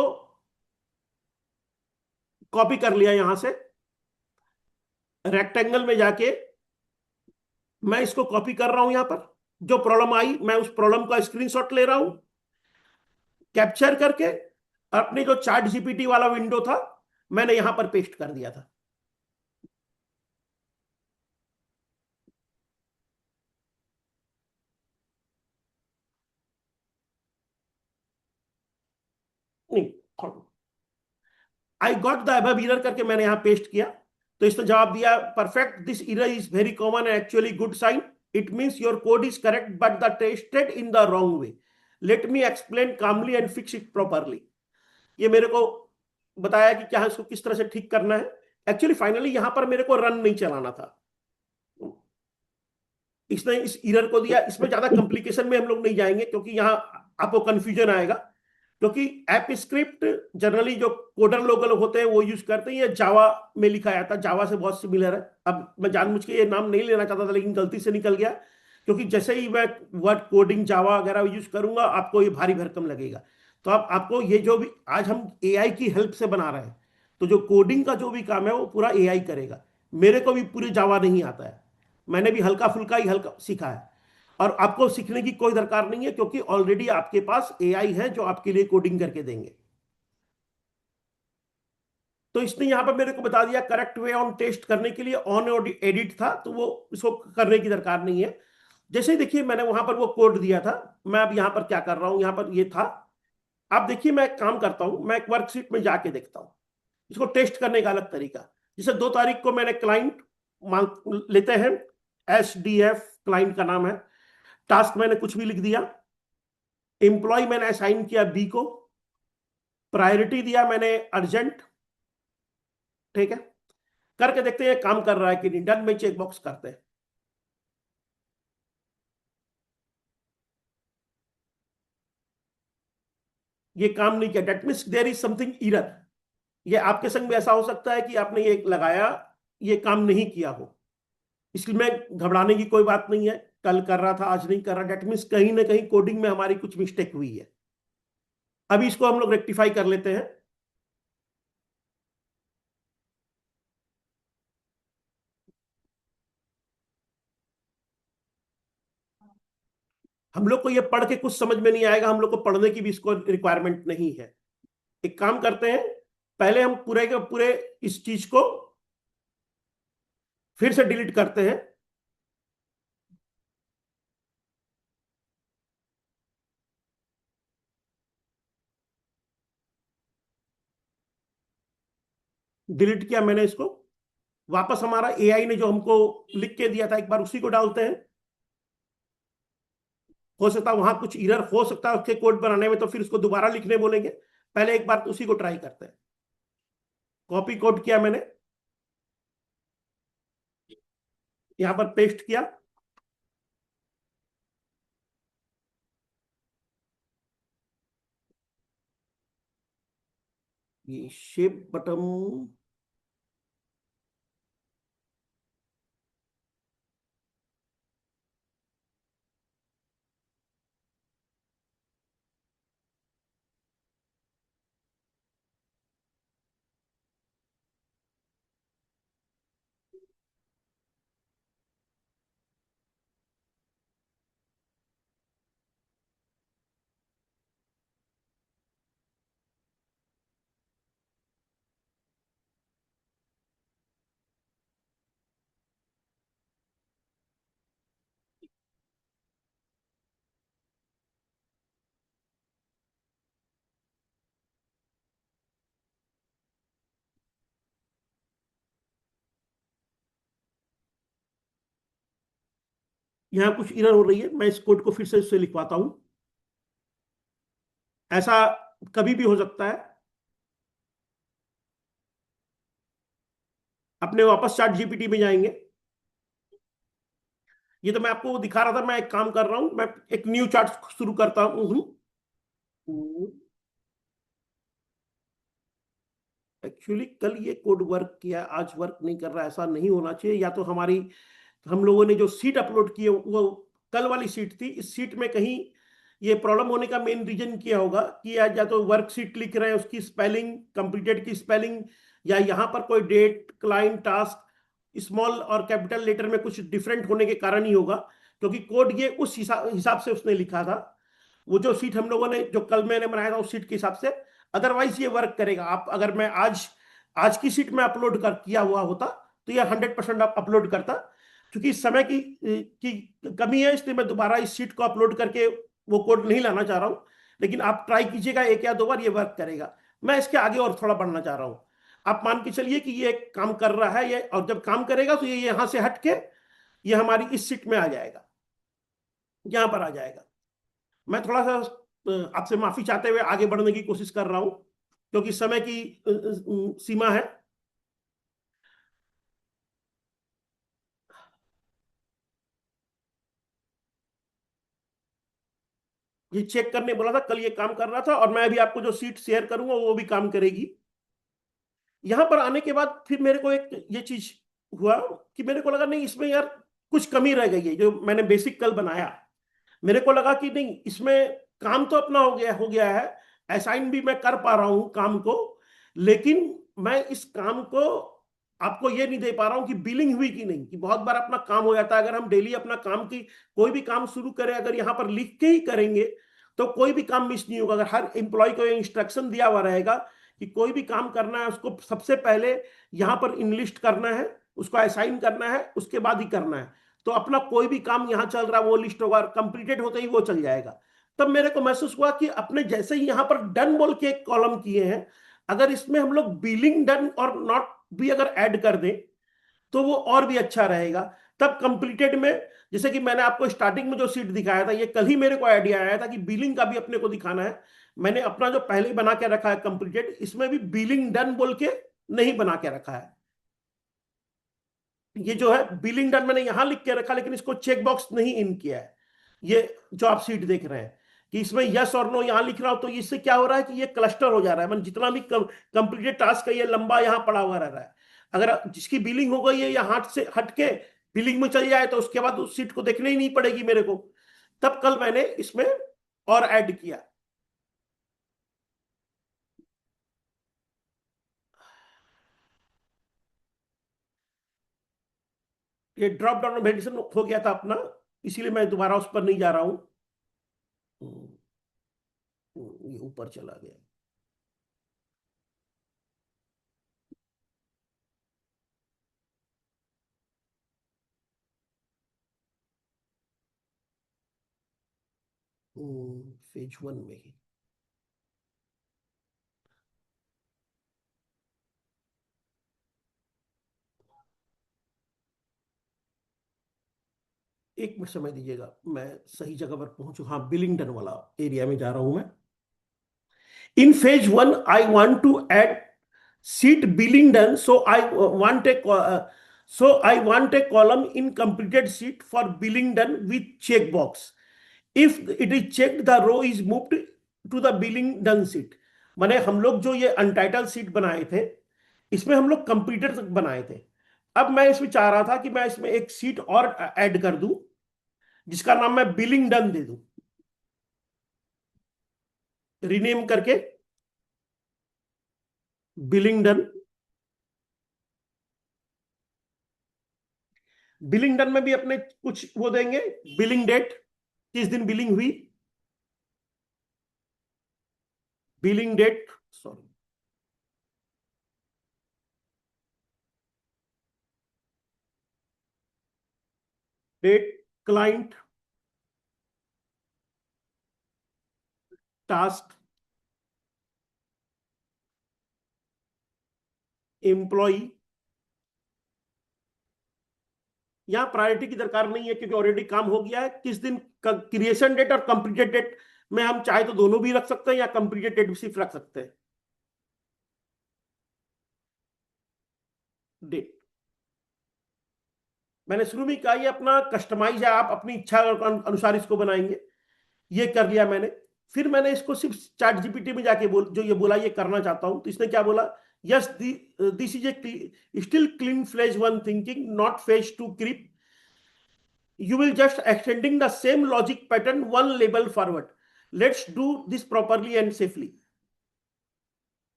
कॉपी कर लिया। यहां से रेक्टेंगल में जाके मैं इसको कॉपी कर रहा हूं। यहां पर जो प्रॉब्लम आई, मैं उस प्रॉब्लम का स्क्रीनशॉट ले रहा हूं, कैप्चर करके अपने जो चैट जीपीटी वाला विंडो था मैंने यहां पर पेस्ट कर दिया था। नहीं, I got the above error करके मैंने यहां पेस्ट किया, तो इसने जवाब दिया, perfect, this error is very common and actually good sign. It means your code is correct but the tested in the wrong way. Let me explain calmly and fix it properly. ये मेरे को बताया कि क्या इसको किस तरह से ठीक करना है। एक्चुअली फाइनली यहां पर मेरे को रन नहीं चलाना था, इसने इस एरर को दिया। इसमें ज्यादा कॉम्प्लिकेशन में हम लोग नहीं जाएंगे क्योंकि यहां आपको कंफ्यूजन आएगा। क्योंकि ऐप स्क्रिप्ट जनरली जो कोडर लोग होते हैं वो यूज करते हैं, ये जावा में लिखा जाता है, जावा से बहुत सिमिलर है। अब मैं जानबूझ के ये नाम नहीं लेना चाहता था, लेकिन गलती से निकल गया। क्योंकि जैसे ही मैं वर्ड कोडिंग जावा वगैरह यूज करूंगा आपको ये भारी भरकम लगेगा। तो अब आपको ये जो भी आज हम एआई की हेल्प से बना रहे हैं, तो जो कोडिंग का जो भी काम है वो पूरा एआई करेगा। मेरे को भी पूरी जावा नहीं आता है, मैंने भी हल्का फुल्का ही हल्का सीखा है। और आपको सीखने की कोई दरकार नहीं है, क्योंकि ऑलरेडी आपके पास एआई है जो आपके लिए कोडिंग करके देंगे। तो इसने यहां पर मेरे को बता दिया करेक्ट वे ऑन टेस्ट करने के लिए, ऑन और एडिट था, तो वो इसको करने की दरकार नहीं है। जैसे ही देखिए मैंने वहां पर वो कोड दिया था, मैं अब यहां पर क्या कर रहा हूं, यहां पर ये था। आप देखिए मैं एक काम करता हूं, मैं एक वर्कशीट में जाके देखता हूं। इसको टेस्ट करने का अलग तरीका, जैसे 2 तारीख को मैंने क्लाइंट मांग लेते हैं, SDF क्लाइंट का नाम है। टास्क मैंने कुछ भी लिख दिया, एम्प्लॉय मैंने असाइन किया B को, प्रायोरिटी दिया मैंने अर्जेंट, ठीक है। करके देखते हैं काम कर रहा है कि नहीं, डन में चेक बॉक्स करते हैं। ये काम नहीं किया, that means there is something error. ये आपके संग में ऐसा हो सकता है कि आपने ये लगाया, ये काम नहीं किया हो, इसलिए में घबराने की कोई बात नहीं है। कल कर रहा था आज नहीं कर रहा, डेट मीन्स कहीं ना कहीं कोडिंग में हमारी कुछ मिस्टेक हुई है। अभी इसको हम लोग रेक्टिफाई कर लेते हैं। हम लोग को ये पढ़ के कुछ समझ में नहीं आएगा, हम लोग को पढ़ने की भी इसको रिक्वायरमेंट नहीं है। एक काम करते हैं, पहले हम पूरे के पूरे इस चीज को फिर से डिलीट करते हैं। डिलीट किया मैंने इसको, वापस हमारा एआई ने जो हमको लिख के दिया था एक बार उसी को डालते हैं। हो सकता है वहां कुछ एरर हो सकता है उसके कोड बनाने में, तो फिर उसको दोबारा लिखने बोलेंगे। पहले एक बार उसी को ट्राई करते हैं। कॉपी कोड किया मैंने, यहां पर पेस्ट किया। ये शेप बटन, यहां कुछ एरर हो रही है, मैं इस कोड को फिर से उससे लिखवाता हूं। ऐसा कभी भी हो सकता है। अपने वापस चैट जीपीटी में जाएंगे। ये तो मैं आपको दिखा रहा था, मैं एक काम कर रहा हूं, मैं एक न्यू चार्ट शुरू करता हूं। एक्चुअली कल ये कोड वर्क किया, आज वर्क नहीं कर रहा, ऐसा नहीं होना चाहिए। या तो हमारी, हम लोगों ने जो सीट अपलोड की है वो कल वाली सीट थी, इस सीट में कहीं ये प्रॉब्लम होने का मेन रीजन क्या होगा कि या तो वर्कशीट लिख रहे हैं उसकी स्पेलिंग, कंप्लीटेड की स्पेलिंग, या यहाँ पर कोई डेट, क्लाइंट, टास्क स्मॉल और कैपिटल लेटर में कुछ डिफरेंट होने के कारण ही होगा। क्योंकि कोड ये उस हिसाब से उसने लिखा था, वो जो सीट हम लोगों ने जो कल मैंने बनाया था उस सीट के हिसाब से। अदरवाइज ये वर्क करेगा। आप अगर मैं आज आज की सीट में अपलोड कर किया हुआ होता तो ये 100% अपलोड करता। क्योंकि इस समय की कमी है, इसलिए मैं दोबारा इस सीट को अपलोड करके वो कोड नहीं लाना चाह रहा हूं। लेकिन आप ट्राई कीजिएगा, 1 या 2 बार ये वर्क करेगा। मैं इसके आगे और थोड़ा बढ़ना चाह रहा हूं। आप मान के चलिए कि ये काम कर रहा है ये, और जब काम करेगा तो ये यहां से हट के ये हमारी इस सीट में आ जाएगा, यहां पर आ जाएगा। मैं थोड़ा सा आपसे माफी चाहते हुए आगे बढ़ने की कोशिश कर रहा हूं, क्योंकि समय की सीमा है। ये चेक करने बोला था, कल ये काम कर रहा था, और मैं अभी आपको जो सीट शेयर करूंगा वो भी काम करेगी। यहां पर आने के बाद फिर मेरे को एक ये चीज हुआ कि मेरे को लगा नहीं, इसमें यार कुछ कमी रह गई है। जो मैंने बेसिक कल बनाया, मेरे को लगा कि नहीं, इसमें काम तो अपना हो गया है, असाइन भी मैं कर पा रहा हूं काम को, लेकिन मैं इस काम को आपको ये नहीं दे पा रहा हूं कि बिलिंग हुई कि नहीं, कि बहुत बार अपना काम हो जाता है। अगर हम डेली अपना काम की कोई भी काम शुरू करें, अगर यहाँ पर लिख के ही करेंगे तो कोई भी काम मिस नहीं होगा। अगर हर एम्प्लॉय को इंस्ट्रक्शन दिया हुआ रहेगा कि कोई भी काम करना है उसको सबसे पहले यहाँ पर इनलिस्ट करना है, उसको असाइन करना है, उसके बाद ही करना है, तो अपना कोई भी काम यहाँ चल रहा है वो लिस्ट होगा, कंप्लीटेड होते ही वो चल जाएगा। तब मेरे को महसूस हुआ कि अपने जैसे ही यहाँ पर डन बोल के एक कॉलम किए हैं, अगर इसमें हम लोग बिलिंग डन और नॉट भी अगर ऐड कर दें तो वो और भी अच्छा रहेगा। तब कंप्लीटेड में, जैसे कि मैंने आपको स्टार्टिंग में जो सीट दिखाया था, ये कल ही मेरे को आइडिया आया था कि बिलिंग का भी अपने को दिखाना है। मैंने अपना जो पहले ही बना के रखा है कंप्लीटेड, इसमें भी बिलिंग डन बोल के नहीं बना के रखा है। ये जो है बिलिंग डन मैंने यहां लिख के रखा, लेकिन इसको चेक बॉक्स नहीं इन किया है। ये जो आप सीट देख रहे हैं कि इसमें यस और नो यहां लिख रहा हूं, तो इससे क्या हो रहा है कि ये क्लस्टर हो जा रहा है, मतलब जितना भी कंप्लीटेड टास्क है ये लंबा यहां पड़ा हुआ रह रहा है। अगर जिसकी बिलिंग हो गई है या हाथ से हट के बिलिंग में चल जाए तो उसके बाद उस सीट को देखने ही नहीं पड़ेगी मेरे को। तब कल मैंने इसमें और ऐड किया। ये ड्रॉप डाउन मेडिसिन हो गया था अपना, इसीलिए मैं दोबारा उस पर नहीं जा रहा हूं। ये ऊपर चला गया। फेज 1 में ही एक मिनट समय दीजिएगा, मैं सही जगह पर पहुंचू। हाँ, बिलिंगटन वाला एरिया में जा रहा हूं मैं। In phase 1 I want to add sheet billing done, so I want a column in completed sheet for billing done with check box. If it is checked the row is moved to the billing done sheet. माने हम लोग जो ये अनटाइटल सीट बनाए थे, इसमें हम लोग कंप्लीटेड तक बनाए थे। अब मैं इसमें चाह रहा था कि मैं इसमें एक सीट और ऐड कर दूं, जिसका नाम मैं बिलिंग डन दे दूं, रीनेम करके बिलिंग डन। बिलिंग डन में भी अपने कुछ वो देंगे, बिलिंग डेट, किस दिन बिलिंग हुई, billing date, sorry, date, client, task, employ. यहां प्रायोरिटी की दरकार नहीं है क्योंकि ऑलरेडी काम हो गया है। किस दिन, क्रिएशन डेट और कंप्लीटेड डेट में हम चाहे तो दोनों भी रख सकते हैं या कंप्लीटेड डेट भी सिर्फ रख सकते हैं। डेट मैंने शुरू में कहा, ये अपना कस्टमाइज है, आप अपनी इच्छा अनुसार इसको बनाएंगे। ये कर लिया मैंने। फिर मैंने इसको सिर्फ चैट जीपीटी में जाके जो ये बोला ये करना चाहता हूं, तो इसने क्या बोला, yes this is a still clean phase 1 thinking, not phase 2 creep. You will just extending the same logic pattern one label forward. Let's do this properly and safely.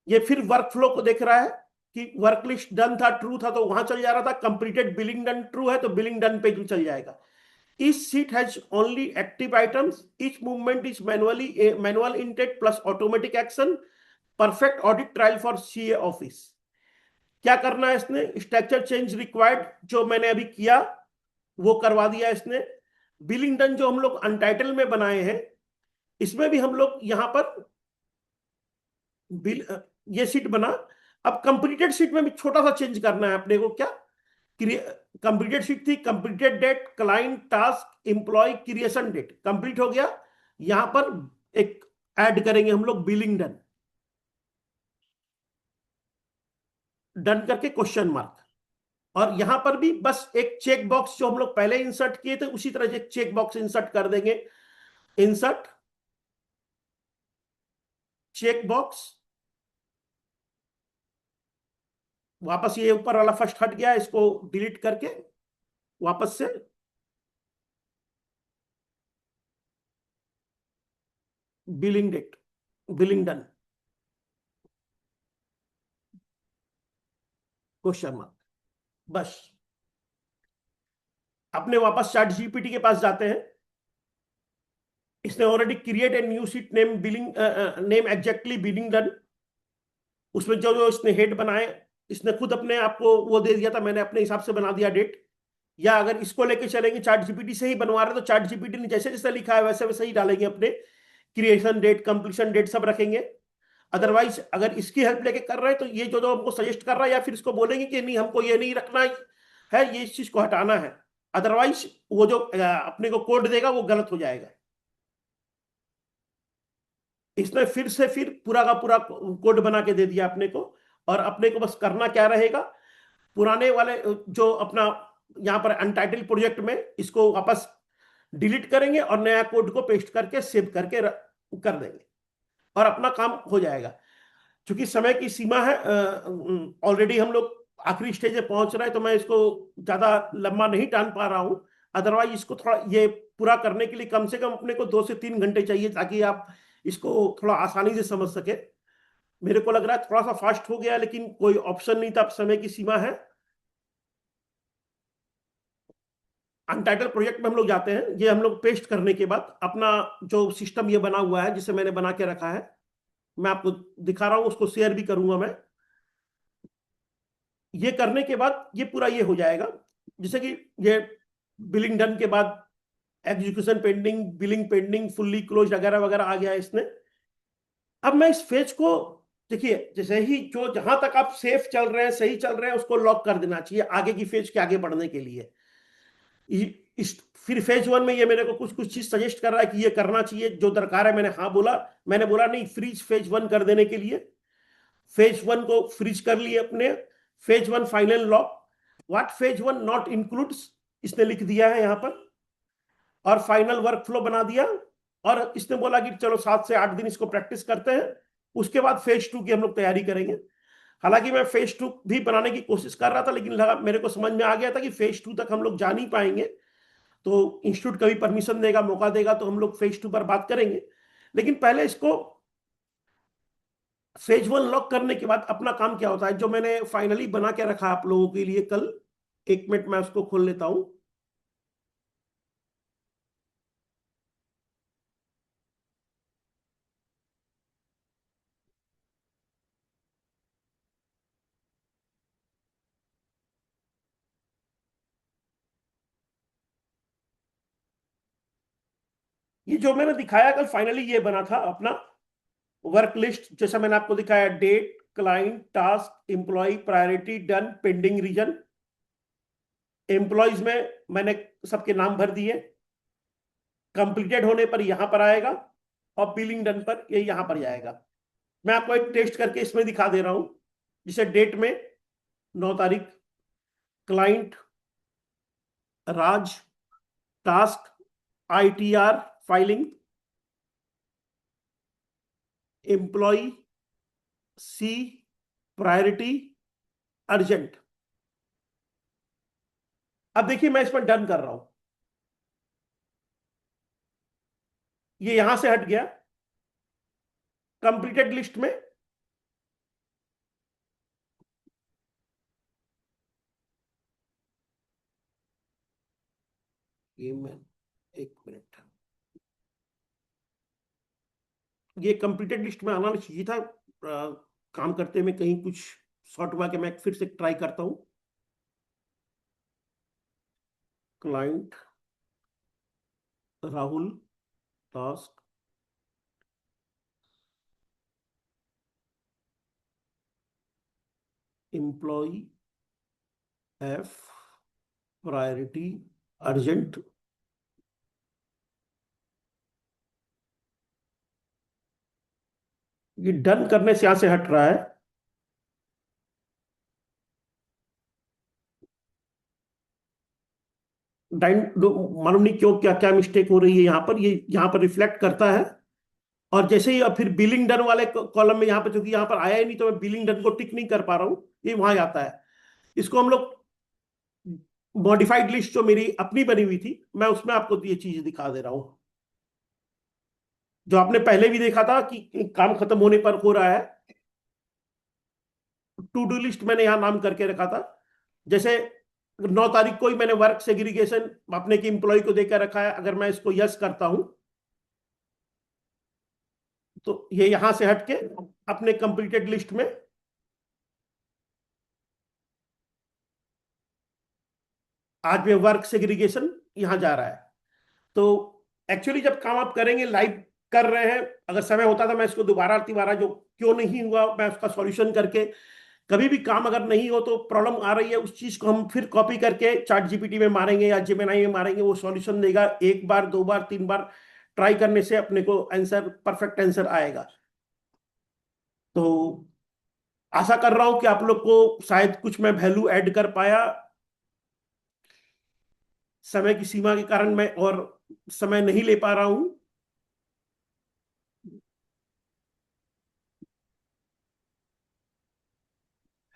ये फिर वर्क फ्लो को देख रहा है कि वर्क लिस्ट डन था, ट्रू था तो वहां चल जा रहा था, कंप्लीटेड बिलिंग डन ट्रू है तो बिलिंग डन पे भी चल जाएगा। Each sheet has only active items. Each movement is manual intake plus automatic action. Perfect audit trial for CA office. क्या करना है इसने, स्ट्रक्चर चेंज रिक्वायर्ड जो मैंने अभी किया वो करवा दिया इसने। बिलिंग डन जो हम लोग अनटाइटल में बनाए हैं, इसमें भी हम लोग यहां पर बिल ये सीट बना। अब कंप्लीटेड सीट में भी छोटा सा चेंज करना है अपने को। क्या, कंप्लीटेड सीट थी, completed date, client, task, employ, creation date, complete हो गया। यहां पर एक ऐड करेंगे हम लोग बिलिंग डन, डन करके क्वेश्चन मार्क। और यहां पर भी बस एक चेक बॉक्स जो हम लोग पहले इंसर्ट किए थे उसी तरह से एक चेक बॉक्स इंसर्ट कर देंगे। इंसर्ट चेक बॉक्स, वापस ये ऊपर वाला फर्स्ट हट गया, इसको डिलीट करके वापस से billing date, billing done. Question mark. बस अपने वापस चैट जीपीटी के पास जाते हैं। इसने already create a new sheet name billing name exactly billing done. उसमें जो जो इसने हेड बनाए, इसने खुद अपने आप को वो दे दिया था, मैंने अपने हिसाब से बना दिया डेट। या अगर इसको लेके चलेंगे, चैट जीपीटी से ही बनवा रहे तो चैट जीपीटी ने जैसे जैसे लिखा है वैसे वैसे ही डालेंगे, अपने क्रिएशन डेट, कंप्लीशन डेट सब रखेंगे। अदरवाइज अगर इसकी हेल्प लेके कर रहे हैं तो ये जो जो हमको सजेस्ट कर रहा है, या फिर इसको बोलेंगे कि नहीं हमको ये नहीं रखना है, ये इस चीज को हटाना है। अदरवाइज वो जो अपने को कोड देगा वो गलत हो जाएगा। इसने फिर पूरा का पूरा कोड बना के दे दिया अपने को। और अपने को बस करना क्या रहेगा, पुराने वाले जो अपना यहाँ पर अनटाइटल प्रोजेक्ट में इसको वापस डिलीट करेंगे और नया कोड को पेस्ट करके सेव करके कर देंगे और अपना काम हो जाएगा। क्योंकि समय की सीमा है, ऑलरेडी हम लोग आखिरी स्टेज में पहुंच रहे हैं, तो मैं इसको ज्यादा लंबा नहीं टान पा रहा हूं। अदरवाइज इसको थोड़ा ये पूरा करने के लिए कम से कम अपने को 2 से 3 घंटे चाहिए, ताकि आप इसको थोड़ा आसानी से समझ सके। मेरे को लग रहा है थोड़ा सा फास्ट हो गया, लेकिन कोई ऑप्शन नहीं था, अब समय की सीमा है। अनटाइटल प्रोजेक्ट में हम लोग जाते हैं। ये हम लोग पेस्ट करने के बाद अपना जो सिस्टम ये बना हुआ है, जिसे मैंने बना के रखा है, मैं आपको दिखा रहा हूं, उसको शेयर भी करूंगा मैं। ये करने के बाद ये पूरा ये हो जाएगा, जैसे कि ये बिलिंग डन के बाद execution pending, billing pending, fully close वगैरह वगैरह आ गया इसने। अब मैं इस फेज को, देखिए जैसे ही जो जहां तक आप सेफ चल रहे हैं, सही चल रहे हैं, उसको लॉक कर देना चाहिए आगे की फेज के आगे बढ़ने के लिए। इस फिर फेज 1 में ये मेरे को कुछ कुछ चीज सजेस्ट कर रहा है कि ये करना चाहिए, जो दरकार है। मैंने हाँ बोला, मैंने बोला नहीं फ्रीज फेज 1 कर देने के लिए। फेज 1 को फ्रीज कर लिए अपने। Phase 1 final lock, what phase 1 not includes, इसने लिख दिया है यहाँ पर, और फाइनल वर्क फ्लो बना दिया। और इसने बोला कि चलो 7 से 8 दिन इसको प्रैक्टिस करते हैं, उसके बाद फेज 2 की हम लोग तैयारी करेंगे। हालांकि मैं फेज 2 भी बनाने की कोशिश कर रहा था, लेकिन लगा मेरे को समझ में आ गया था कि फेज 2 तक हम लोग जा नहीं पाएंगे। तो इंस्टीट्यूट कभी परमिशन देगा, मौका देगा, तो हम लोग फेज 2 पर बात करेंगे। लेकिन पहले इसको फेज 1 लॉक करने के बाद अपना काम क्या होता है, जो मैंने फाइनली बना के रखा आप लोगों के लिए कल। 1 मिनट मैं उसको खोल लेता हूं। ये जो मैंने दिखाया कल फाइनली ये बना था अपना वर्क लिस्ट, जैसा मैंने आपको दिखाया, date, client, task, employ, priority, done, pending, reason. Employees में मैंने सबके नाम भर दिए। कंप्लीटेड होने पर यहां पर आएगा, और बिलिंग डन पर ये यहां पर जाएगा। मैं आपको एक टेस्ट करके इसमें दिखा दे रहा हूं। जिसे डेट में 9 तारीख, client Raj, task ITR filing, employ C priority urgent. अब देखिए मैं इसमें डन कर रहा हूं, ये यहां से हट गया कंप्लीटेड लिस्ट में। ये मैं 1 मिनट, ये कंप्लीटेड लिस्ट में आना चाहिए था। काम करते में कहीं कुछ शॉर्ट हुआ कि मैं फिर से ट्राई करता हूं। Client Rahul, task employ F priority urgent. ये डन करने से यहां से हट रहा है। मालूम नहीं क्यों, क्या क्या मिस्टेक हो रही है यहाँ पर, ये यहाँ पर रिफ्लेक्ट करता है। और जैसे ही अब फिर बिलिंग डन वाले कॉलम में यहाँ पर, क्योंकि यहाँ पर आया ही नहीं, तो मैं बिलिंग डन को टिक नहीं कर पा रहा हूं, ये वहां आता है। इसको हम लोग मॉडिफाइड लिस्ट जो मेरी अपनी बनी हुई थी, मैं उसमें आपको ये चीज दिखा दे रहा हूं, जो आपने पहले भी देखा था कि काम खत्म होने पर हो रहा है। टू डू लिस्ट मैंने यहाँ नाम करके रखा था। जैसे 9 तारीख को ही मैंने वर्क सेग्रीगेशन अपने की एम्प्लॉय को देकर रखा है। अगर मैं इसको यस करता हूं तो ये यहां से हटके अपने कंप्लीटेड लिस्ट में आज में वर्क सेग्रीगेशन यहां जा रहा है। तो एक्चुअली जब काम आप करेंगे, लाइव कर रहे हैं, अगर समय होता था मैं इसको दोबारा तिबारा जो क्यों नहीं हुआ मैं उसका सॉल्यूशन करके, कभी भी काम अगर नहीं हो तो प्रॉब्लम आ रही है उस चीज को हम फिर कॉपी करके चैट जीपीटी में मारेंगे या जेमिनी में मारेंगे, वो सॉल्यूशन देगा। एक बार, 2 बार, 3 बार ट्राई करने से अपने को आंसर, परफेक्ट आंसर आएगा। तो आशा कर रहा हूं कि आप लोग को शायद कुछ मैं वैल्यू ऐड कर पाया। समय की सीमा के कारण मैं और समय नहीं ले पा रहा हूं।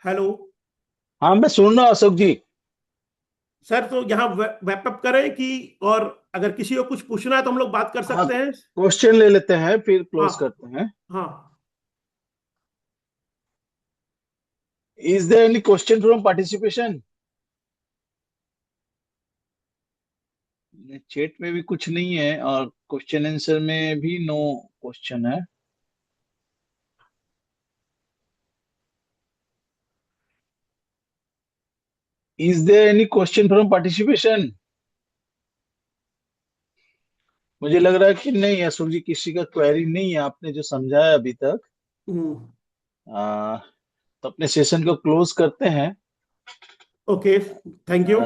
हेलो हाँ, मैं सुन रहा हूँ अशोक जी। सर, तो यहाँ रैप अप करें कि, और अगर किसी को कुछ पूछना है तो हम लोग बात कर हाँ, सकते हैं। क्वेश्चन ले लेते हैं फिर क्लोज हाँ करते हैं। हाँ। Is there any question from participation? Chat में भी कुछ नहीं है और क्वेश्चन आंसर में भी नो क्वेश्चन है। Is there any question from participation? मुझे लग रहा है कि नहीं अशोक जी, किसी का क्वेरी नहीं है आपने जो समझाया अभी तक। हम्म। तो अपने सेशन को क्लोज करते हैं। Okay, thank you.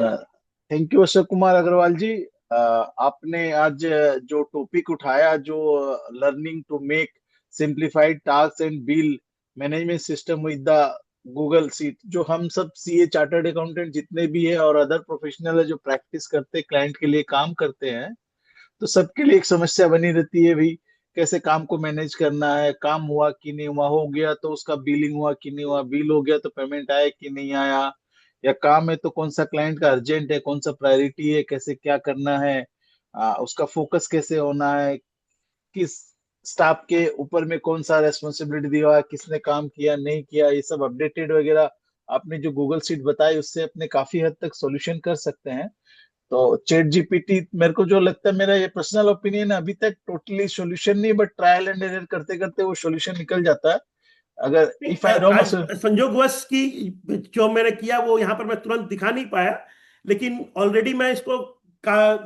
Thank you Ashok Kumar Agrawal ji. आपने आज जो टॉपिक उठाया, जो learning to make simplified task and bill management system with the Google sheet, जो हम सब सीए चार्टर्ड अकाउंटेंट जितने भी है और अदर प्रोफेशनल है जो प्रैक्टिस करते क्लाइंट के लिए काम करते हैं, तो सबके लिए एक समस्या बनी रहती है भाई, कैसे काम को मैनेज करना है। काम हुआ कि नहीं हुआ, हो गया तो उसका बिलिंग हुआ कि नहीं हुआ, बिल हो गया तो पेमेंट आया कि नहीं आया, या काम है तो कौन सा क्लाइंट का अर्जेंट है, कौन सा प्रायोरिटी है, कैसे क्या करना है, उसका फोकस कैसे होना है, किस स्टाफ के ऊपर में कौन सा रेस्पॉन्सिबिलिटी दिया हुआ है, किसने काम किया नहीं किया, ये सब अपडेटेड वगैरह आपने जो गूगल शीट बताई उससे अपने काफी हद तक सॉल्यूशन कर सकते हैं। तो चैट जीपीटी मेरे को जो लगता है, मेरा ये पर्सनल ओपिनियन है, अभी तक टोटली सॉल्यूशन नहीं, बट ट्रायल एंड एरर करते करते वो सॉल्यूशन निकल जाता है। अगर इफ आई रॉन्ग। आज संयोगवश की जो मैंने किया वो यहाँ पर मैं तुरंत दिखा नहीं पाया, लेकिन ऑलरेडी मैं इसको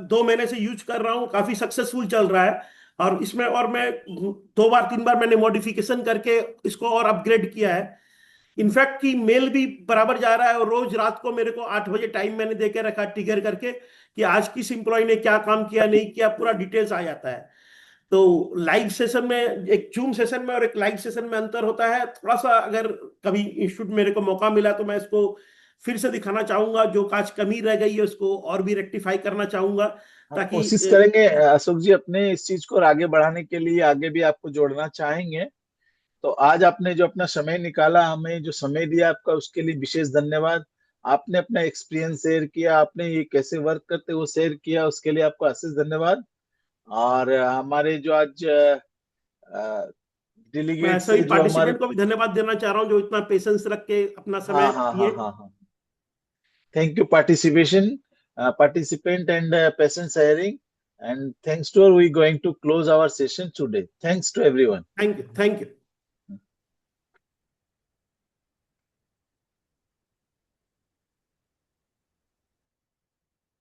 2 महीने से यूज कर रहा हूँ, काफी सक्सेसफुल चल रहा है। और इसमें और मैं 2 बार 3 बार मैंने मॉडिफिकेशन करके इसको और अपग्रेड किया है। इनफैक्ट की मेल भी बराबर जा रहा है, और रोज रात को मेरे को 8 बजे टाइम मैंने दे के रखा ट्रिगर करके कि आज किस एम्प्लॉय ने क्या काम किया नहीं किया, पूरा डिटेल्स आ जाता है। तो लाइव सेशन में, एक जूम सेशन में और एक लाइव सेशन में अंतर होता है थोड़ा सा। अगर कभी इंस्टीट्यूट मेरे को मौका मिला तो मैं इसको फिर से दिखाना चाहूंगा, जो काज कमी रह गई है उसको और भी रेक्टिफाई करना चाहूंगा, हम ताकि कोशिश करेंगे अशोक जी अपने इस चीज को और आगे बढ़ाने के लिए, आगे भी आपको जोड़ना चाहेंगे। तो आज आपने जो अपना समय निकाला, हमें जो समय दिया आपका, उसके लिए विशेष धन्यवाद। आपने अपना एक्सपीरियंस शेयर किया, आपने ये कैसे वर्क करते वो शेयर किया, उसके लिए आपको अशेष धन्यवाद। और हमारे जो आज मैं डेलीगेट से सभी जो हमारे, पार्टिसिपेंट को भी धन्यवाद देना चाह रहा हूँ जो इतना पेशेंस रख के अपना हाँ समय हाँ हाँ दिए। हाँ हाँ, thank you participation, participant and patient sharing, and thanks to, we going to close our session today. Thanks to everyone. Thank you, thank you.